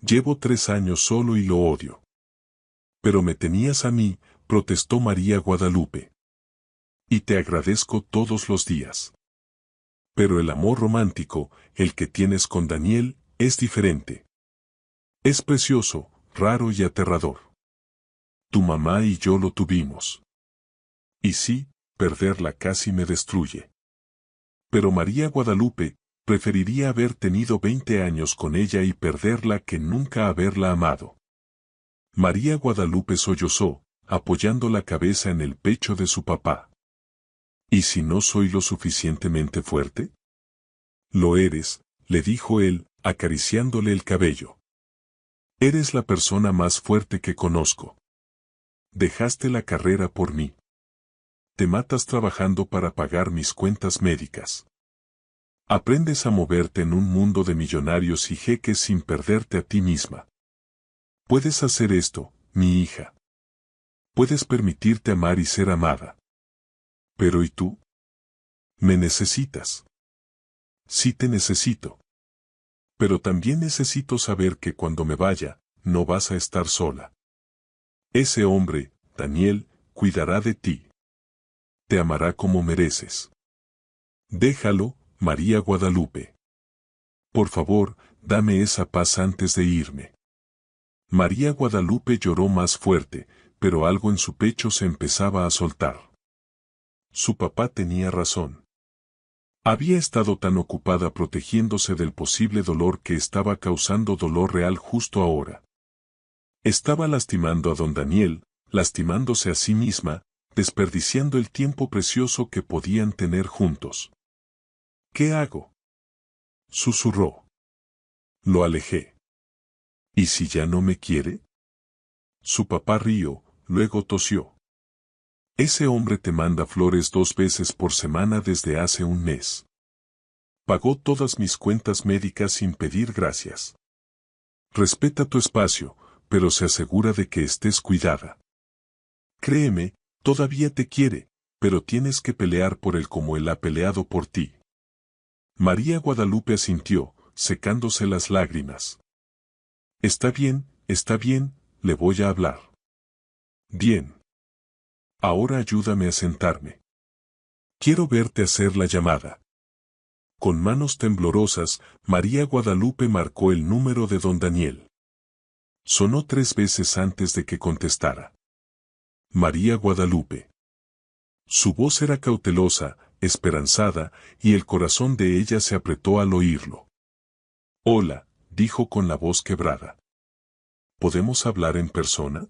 Llevo 3 años solo y lo odio. Pero me tenías a mí, protestó María Guadalupe. Y te agradezco todos los días. Pero el amor romántico, el que tienes con Daniel, es diferente. Es precioso, raro y aterrador. Tu mamá y yo lo tuvimos. Y sí, perderla casi me destruye. Pero María Guadalupe, preferiría haber tenido 20 años con ella y perderla que nunca haberla amado. María Guadalupe sollozó, apoyando la cabeza en el pecho de su papá. ¿Y si no soy lo suficientemente fuerte? Lo eres, le dijo él, acariciándole el cabello. Eres la persona más fuerte que conozco. Dejaste la carrera por mí. Te matas trabajando para pagar mis cuentas médicas. Aprendes a moverte en un mundo de millonarios y jeques sin perderte a ti misma. Puedes hacer esto, mi hija. Puedes permitirte amar y ser amada. Pero ¿y tú? ¿Me necesitas? Sí te necesito. Pero también necesito saber que cuando me vaya, no vas a estar sola. Ese hombre, Daniel, cuidará de ti. Te amará como mereces. Déjalo, María Guadalupe. Por favor, dame esa paz antes de irme. María Guadalupe lloró más fuerte, pero algo en su pecho se empezaba a soltar. Su papá tenía razón. Había estado tan ocupada protegiéndose del posible dolor que estaba causando dolor real justo ahora. Estaba lastimando a don Daniel, lastimándose a sí misma, desperdiciando el tiempo precioso que podían tener juntos. ¿Qué hago?, susurró. Lo alejé. ¿Y si ya no me quiere? Su papá rió, luego tosió. Ese hombre te manda flores 2 veces por semana desde hace un mes. Pagó todas mis cuentas médicas sin pedir gracias. Respeta tu espacio, pero se asegura de que estés cuidada. Créeme, todavía te quiere, pero tienes que pelear por él como él ha peleado por ti. María Guadalupe asintió, secándose las lágrimas. Está bien, le voy a hablar. Bien. Ahora ayúdame a sentarme. Quiero verte hacer la llamada. Con manos temblorosas, María Guadalupe marcó el número de don Daniel. Sonó 3 veces antes de que contestara. María Guadalupe. Su voz era cautelosa, esperanzada, y el corazón de ella se apretó al oírlo. Hola, dijo con la voz quebrada. ¿Podemos hablar en persona?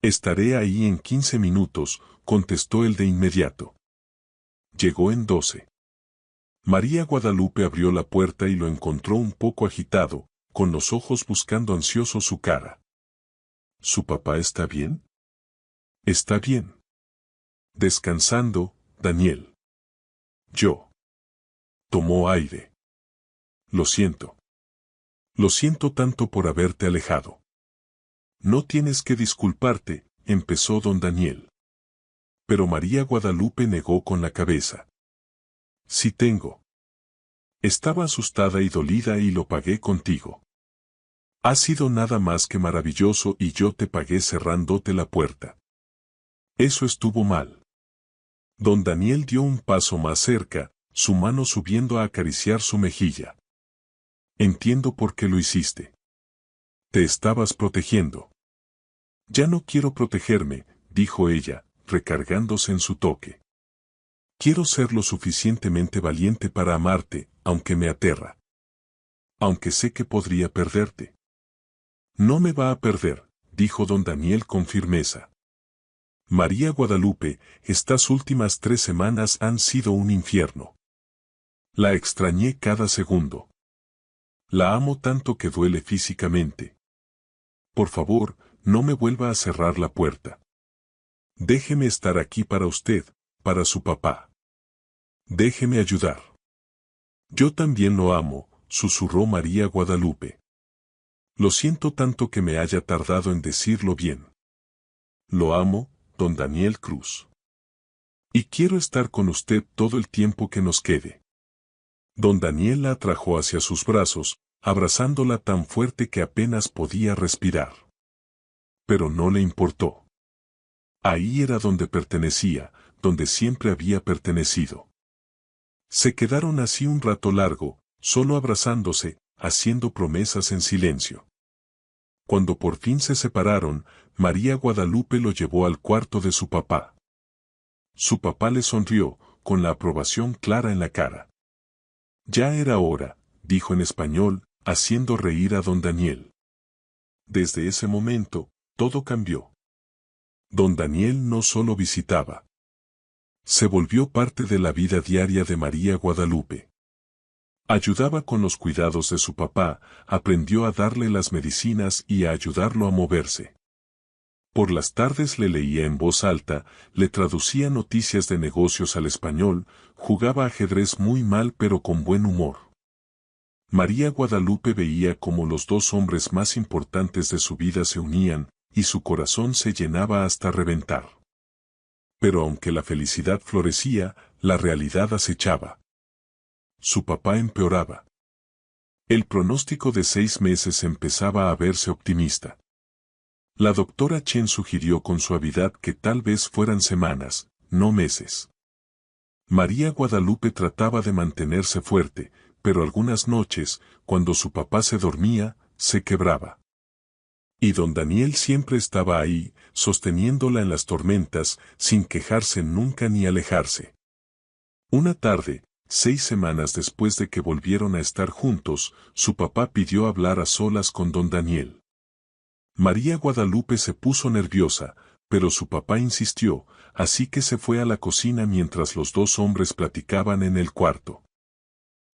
Estaré ahí en 15 minutos, contestó él de inmediato. Llegó en 12. María Guadalupe abrió la puerta y lo encontró un poco agitado, con los ojos buscando ansioso su cara. ¿Su papá está bien? Está bien. Descansando, Daniel. Yo. Tomó aire. Lo siento. Lo siento tanto por haberte alejado. No tienes que disculparte, empezó don Daniel. Pero María Guadalupe negó con la cabeza. Sí tengo. Estaba asustada y dolida y lo pagué contigo. Ha sido nada más que maravilloso y yo te pagué cerrándote la puerta. Eso estuvo mal. Don Daniel dio un paso más cerca, su mano subiendo a acariciar su mejilla. Entiendo por qué lo hiciste. Te estabas protegiendo. Ya no quiero protegerme, dijo ella, recargándose en su toque. Quiero ser lo suficientemente valiente para amarte, aunque me aterra. Aunque sé que podría perderte. No me va a perder, dijo don Daniel con firmeza. María Guadalupe, estas últimas 3 semanas han sido un infierno. La extrañé cada segundo. La amo tanto que duele físicamente. Por favor, no me vuelva a cerrar la puerta. Déjeme estar aquí para usted, para su papá. Déjeme ayudar. Yo también lo amo, susurró María Guadalupe. Lo siento tanto que me haya tardado en decirlo bien. Lo amo, don Daniel Cruz. Y quiero estar con usted todo el tiempo que nos quede. Don Daniel la atrajo hacia sus brazos, abrazándola tan fuerte que apenas podía respirar. Pero no le importó. Ahí era donde pertenecía, donde siempre había pertenecido. Se quedaron así un rato largo, solo abrazándose, haciendo promesas en silencio. Cuando por fin se separaron, María Guadalupe lo llevó al cuarto de su papá. Su papá le sonrió, con la aprobación clara en la cara. Ya era hora, dijo en español, haciendo reír a don Daniel. Desde ese momento, todo cambió. Don Daniel no solo visitaba. Se volvió parte de la vida diaria de María Guadalupe. Ayudaba con los cuidados de su papá, aprendió a darle las medicinas y a ayudarlo a moverse. Por las tardes le leía en voz alta, le traducía noticias de negocios al español, jugaba ajedrez muy mal pero con buen humor. María Guadalupe veía cómo los dos hombres más importantes de su vida se unían, y su corazón se llenaba hasta reventar. Pero aunque la felicidad florecía, la realidad acechaba. Su papá empeoraba. El pronóstico de 6 meses empezaba a verse optimista. La doctora Chen sugirió con suavidad que tal vez fueran semanas, no meses. María Guadalupe trataba de mantenerse fuerte, pero algunas noches, cuando su papá se dormía, se quebraba. Y don Daniel siempre estaba ahí, sosteniéndola en las tormentas, sin quejarse nunca ni alejarse. Una tarde, 6 semanas después de que volvieron a estar juntos, su papá pidió hablar a solas con don Daniel. María Guadalupe se puso nerviosa, pero su papá insistió, así que se fue a la cocina mientras los dos hombres platicaban en el cuarto.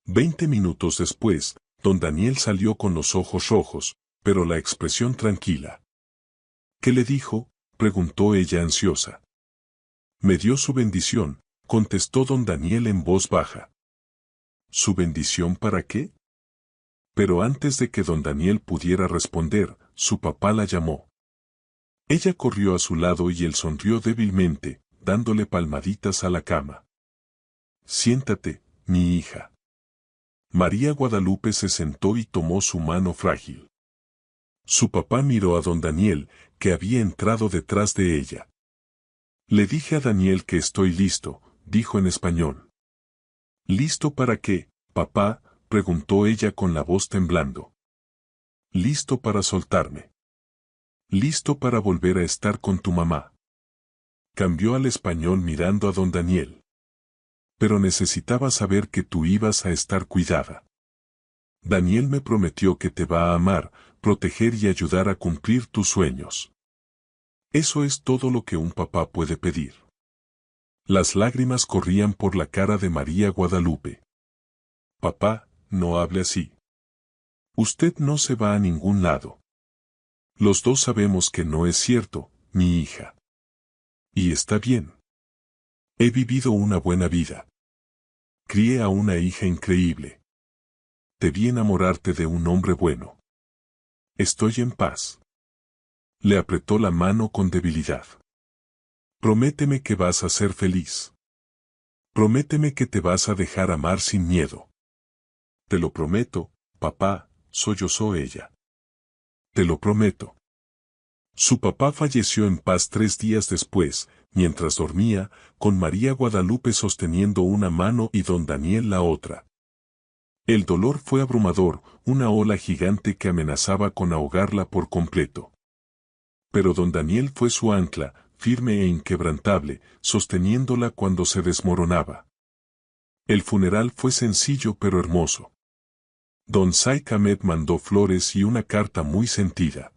20 minutos después, don Daniel salió con los ojos rojos, pero la expresión tranquila. ¿Qué le dijo?, preguntó ella ansiosa. Me dio su bendición, contestó don Daniel en voz baja. ¿Su bendición para qué? Pero antes de que don Daniel pudiera responder, su papá la llamó. Ella corrió a su lado y él sonrió débilmente, dándole palmaditas a la cama. Siéntate, mi hija. María Guadalupe se sentó y tomó su mano frágil. Su papá miró a don Daniel, que había entrado detrás de ella. Le dije a Daniel que estoy listo, dijo en español. ¿Listo para qué, papá?, preguntó ella con la voz temblando. Listo para soltarme. Listo para volver a estar con tu mamá. Cambió al español mirando a don Daniel. Pero necesitaba saber que tú ibas a estar cuidada. Daniel me prometió que te va a amar, proteger y ayudar a cumplir tus sueños. Eso es todo lo que un papá puede pedir. Las lágrimas corrían por la cara de María Guadalupe. Papá, no hable así. Usted no se va a ningún lado. Los dos sabemos que no es cierto, mi hija. Y está bien. He vivido una buena vida. Crié a una hija increíble. Te vi enamorarte de un hombre bueno. Estoy en paz. Le apretó la mano con debilidad. Prométeme que vas a ser feliz. Prométeme que te vas a dejar amar sin miedo. Te lo prometo, papá, sollozó ella. Te lo prometo. Su papá falleció en paz 3 días después, mientras dormía, con María Guadalupe sosteniendo una mano y don Daniel la otra. El dolor fue abrumador, una ola gigante que amenazaba con ahogarla por completo. Pero don Daniel fue su ancla, firme e inquebrantable, sosteniéndola cuando se desmoronaba. El funeral fue sencillo pero hermoso. Don Said Ahmed mandó flores y una carta muy sentida.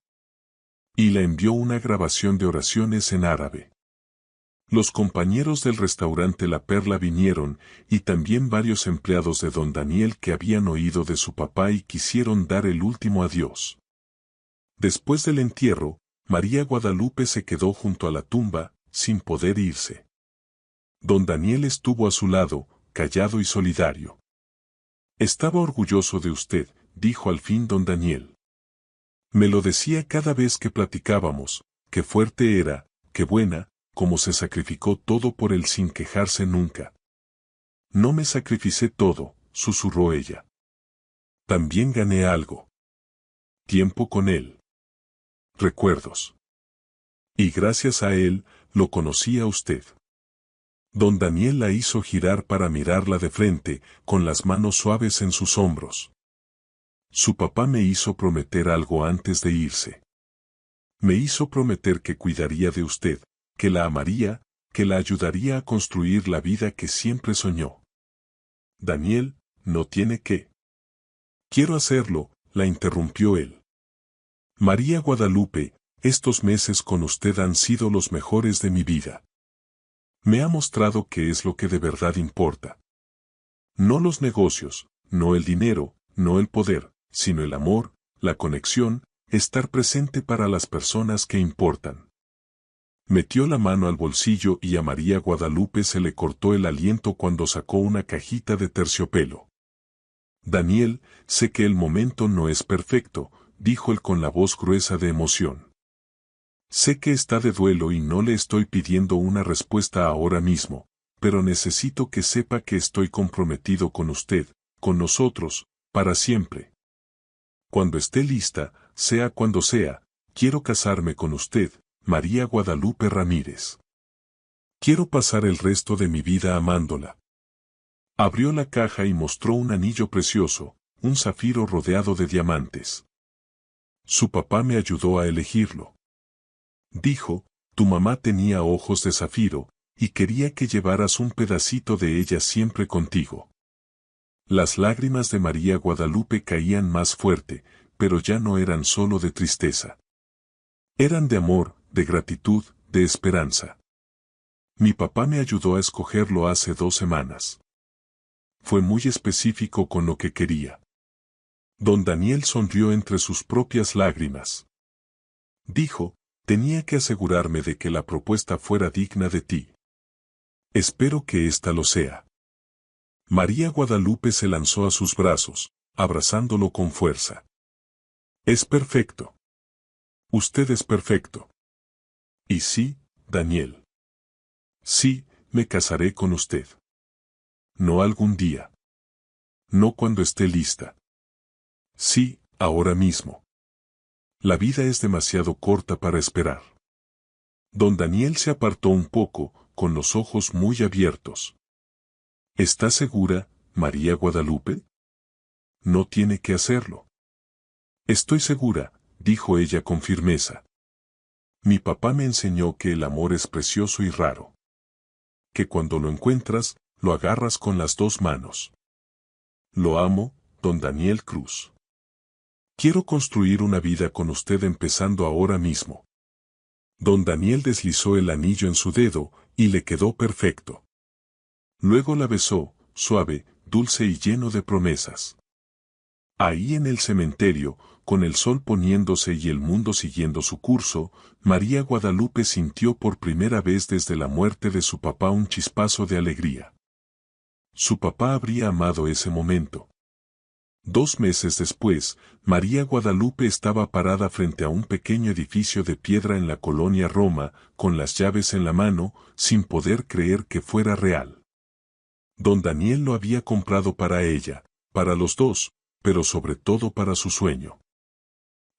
Y le envió una grabación de oraciones en árabe. Los compañeros del restaurante La Perla vinieron, y también varios empleados de don Daniel que habían oído de su papá y quisieron dar el último adiós. Después del entierro, María Guadalupe se quedó junto a la tumba, sin poder irse. Don Daniel estuvo a su lado, callado y solidario. Estaba orgulloso de usted, dijo al fin don Daniel. Me lo decía cada vez que platicábamos, qué fuerte era, qué buena, cómo se sacrificó todo por él sin quejarse nunca. No me sacrificé todo, susurró ella. También gané algo. Tiempo con él. Recuerdos. Y gracias a él, lo conocí a usted. Don Daniel la hizo girar para mirarla de frente, con las manos suaves en sus hombros. Su papá me hizo prometer algo antes de irse. Me hizo prometer que cuidaría de usted, que la amaría, que la ayudaría a construir la vida que siempre soñó. Daniel, no tiene que. Quiero hacerlo, la interrumpió él. María Guadalupe, estos meses con usted han sido los mejores de mi vida. Me ha mostrado qué es lo que de verdad importa. No los negocios, no el dinero, no el poder, sino el amor, la conexión, estar presente para las personas que importan. Metió la mano al bolsillo y a María Guadalupe se le cortó el aliento cuando sacó una cajita de terciopelo. Daniel, sé que el momento no es perfecto, dijo él con la voz gruesa de emoción. Sé que está de duelo y no le estoy pidiendo una respuesta ahora mismo, pero necesito que sepa que estoy comprometido con usted, con nosotros, para siempre. Cuando esté lista, sea cuando sea, quiero casarme con usted, María Guadalupe Ramírez. Quiero pasar el resto de mi vida amándola. Abrió la caja y mostró un anillo precioso, un zafiro rodeado de diamantes. Su papá me ayudó a elegirlo. Dijo, tu mamá tenía ojos de zafiro, y quería que llevaras un pedacito de ella siempre contigo. Las lágrimas de María Guadalupe caían más fuerte, pero ya no eran solo de tristeza. Eran de amor, de gratitud, de esperanza. Mi papá me ayudó a escogerlo hace 2 semanas. Fue muy específico con lo que quería. Don Daniel sonrió entre sus propias lágrimas. Dijo, tenía que asegurarme de que la propuesta fuera digna de ti. Espero que ésta lo sea. María Guadalupe se lanzó a sus brazos, abrazándolo con fuerza. Es perfecto. Usted es perfecto. Y sí, Daniel. Sí, me casaré con usted. No algún día. No cuando esté lista. Sí, ahora mismo. La vida es demasiado corta para esperar. Don Daniel se apartó un poco, con los ojos muy abiertos. ¿Está segura, María Guadalupe? No tiene que hacerlo. Estoy segura, dijo ella con firmeza. Mi papá me enseñó que el amor es precioso y raro. Que cuando lo encuentras, lo agarras con las 2 manos. Lo amo, don Daniel Cruz. Quiero construir una vida con usted empezando ahora mismo. Don Daniel deslizó el anillo en su dedo, y le quedó perfecto. Luego la besó, suave, dulce y lleno de promesas. Ahí en el cementerio, con el sol poniéndose y el mundo siguiendo su curso, María Guadalupe sintió por primera vez desde la muerte de su papá un chispazo de alegría. Su papá habría amado ese momento. 2 meses después, María Guadalupe estaba parada frente a un pequeño edificio de piedra en la colonia Roma, con las llaves en la mano, sin poder creer que fuera real. Don Daniel lo había comprado para ella, para los dos, pero sobre todo para su sueño.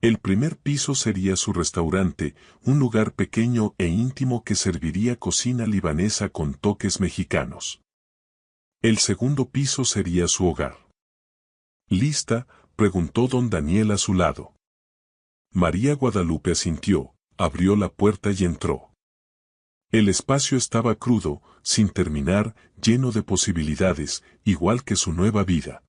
El primer piso sería su restaurante, un lugar pequeño e íntimo que serviría cocina libanesa con toques mexicanos. El segundo piso sería su hogar. ¿Lista?, preguntó don Daniel a su lado. María Guadalupe asintió, abrió la puerta y entró. El espacio estaba crudo, sin terminar, lleno de posibilidades, igual que su nueva vida.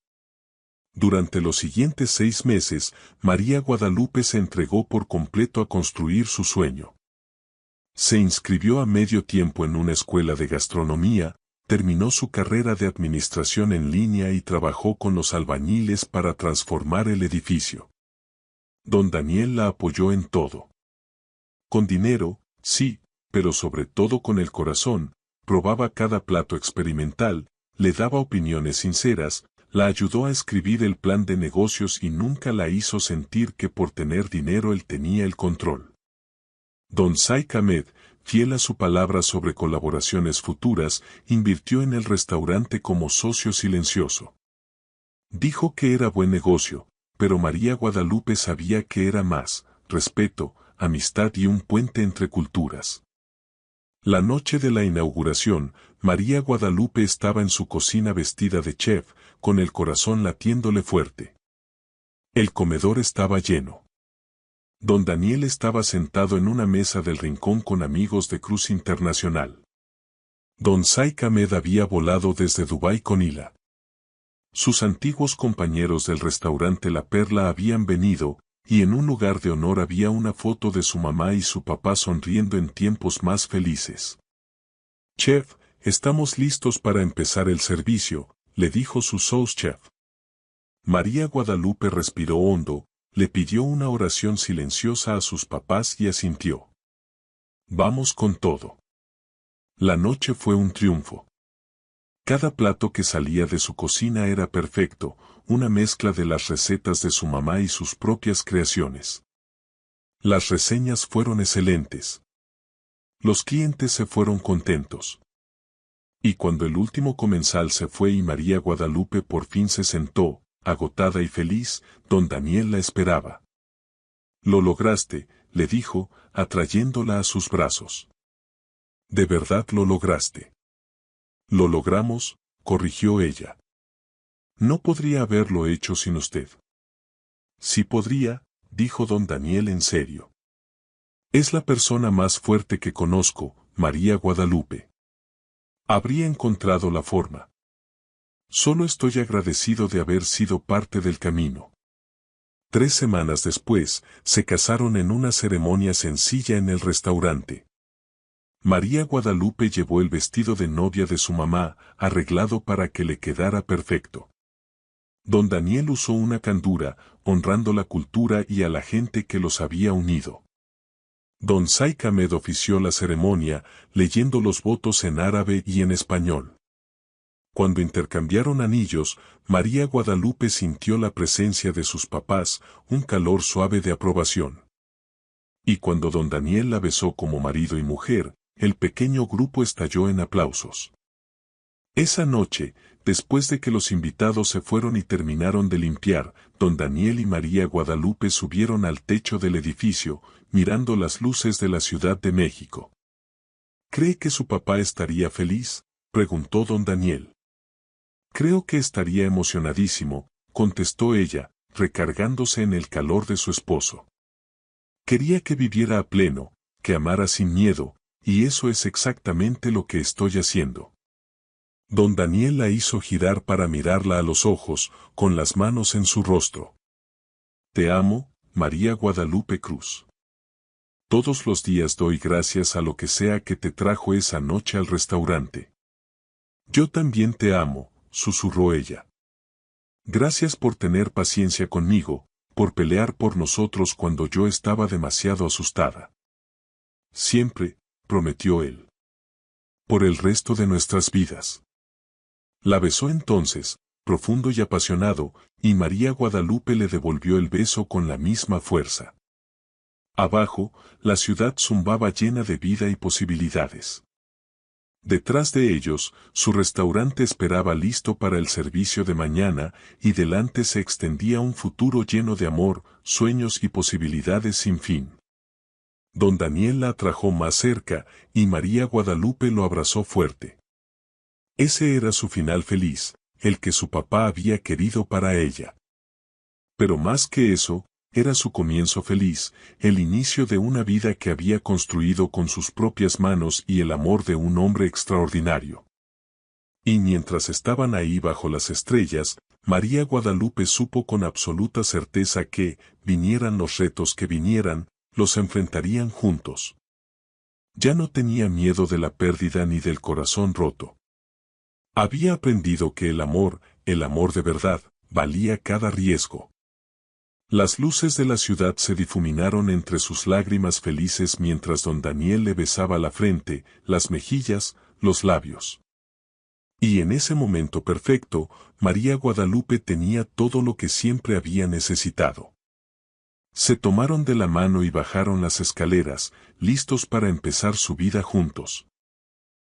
Durante los siguientes 6 meses, María Guadalupe se entregó por completo a construir su sueño. Se inscribió a medio tiempo en una escuela de gastronomía, terminó su carrera de administración en línea y trabajó con los albañiles para transformar el edificio. Don Daniel la apoyó en todo. Con dinero, sí, pero sobre todo con el corazón, probaba cada plato experimental, le daba opiniones sinceras, la ayudó a escribir el plan de negocios y nunca la hizo sentir que por tener dinero él tenía el control. Don Saik Ahmed, fiel a su palabra sobre colaboraciones futuras, invirtió en el restaurante como socio silencioso. Dijo que era buen negocio, pero María Guadalupe sabía que era más: respeto, amistad y un puente entre culturas. La noche de la inauguración, María Guadalupe estaba en su cocina vestida de chef, con el corazón latiéndole fuerte. El comedor estaba lleno. Don Daniel estaba sentado en una mesa del rincón con amigos de Cruz Internacional. Don Saik Ahmed había volado desde Dubái con Hila. Sus antiguos compañeros del restaurante La Perla habían venido, y en un lugar de honor había una foto de su mamá y su papá sonriendo en tiempos más felices. «Chef, estamos listos para empezar el servicio», le dijo su sous chef. María Guadalupe respiró hondo, le pidió una oración silenciosa a sus papás y asintió. «Vamos con todo». La noche fue un triunfo. Cada plato que salía de su cocina era perfecto, una mezcla de las recetas de su mamá y sus propias creaciones. Las reseñas fueron excelentes. Los clientes se fueron contentos. Y cuando el último comensal se fue y María Guadalupe por fin se sentó, agotada y feliz, don Daniel la esperaba. «Lo lograste», le dijo, atrayéndola a sus brazos. «De verdad lo lograste». «Lo logramos», corrigió ella. «No podría haberlo hecho sin usted». «Sí podría», dijo don Daniel en serio. «Es la persona más fuerte que conozco, María Guadalupe. Habría encontrado la forma. Solo estoy agradecido de haber sido parte del camino». 3 semanas después, se casaron en una ceremonia sencilla en el restaurante. María Guadalupe llevó el vestido de novia de su mamá, arreglado para que le quedara perfecto. Don Daniel usó una candura, honrando la cultura y a la gente que los había unido. Don Saik Ahmed ofició la ceremonia, leyendo los votos en árabe y en español. Cuando intercambiaron anillos, María Guadalupe sintió la presencia de sus papás, un calor suave de aprobación. Y cuando don Daniel la besó como marido y mujer, el pequeño grupo estalló en aplausos. Esa noche, después de que los invitados se fueron y terminaron de limpiar, don Daniel y María Guadalupe subieron al techo del edificio, mirando las luces de la Ciudad de México. «¿Cree que su papá estaría feliz?», preguntó don Daniel. «Creo que estaría emocionadísimo», contestó ella, recargándose en el calor de su esposo. «Quería que viviera a pleno, que amara sin miedo, y eso es exactamente lo que estoy haciendo». Don Daniel la hizo girar para mirarla a los ojos, con las manos en su rostro. «Te amo, María Guadalupe Cruz. Todos los días doy gracias a lo que sea que te trajo esa noche al restaurante». «Yo también te amo», susurró ella. «Gracias por tener paciencia conmigo, por pelear por nosotros cuando yo estaba demasiado asustada». «Siempre», prometió él. «Por el resto de nuestras vidas». La besó entonces, profundo y apasionado, y María Guadalupe le devolvió el beso con la misma fuerza. Abajo, la ciudad zumbaba llena de vida y posibilidades. Detrás de ellos, su restaurante esperaba listo para el servicio de mañana, y delante se extendía un futuro lleno de amor, sueños y posibilidades sin fin. Don Daniel la atrajo más cerca, y María Guadalupe lo abrazó fuerte. Ese era su final feliz, el que su papá había querido para ella. Pero más que eso, era su comienzo feliz, el inicio de una vida que había construido con sus propias manos y el amor de un hombre extraordinario. Y mientras estaban ahí bajo las estrellas, María Guadalupe supo con absoluta certeza que, vinieran los retos que vinieran, los enfrentarían juntos. Ya no tenía miedo de la pérdida ni del corazón roto. Había aprendido que el amor de verdad, valía cada riesgo. Las luces de la ciudad se difuminaron entre sus lágrimas felices mientras don Daniel le besaba la frente, las mejillas, los labios. Y en ese momento perfecto, María Guadalupe tenía todo lo que siempre había necesitado. Se tomaron de la mano y bajaron las escaleras, listos para empezar su vida juntos.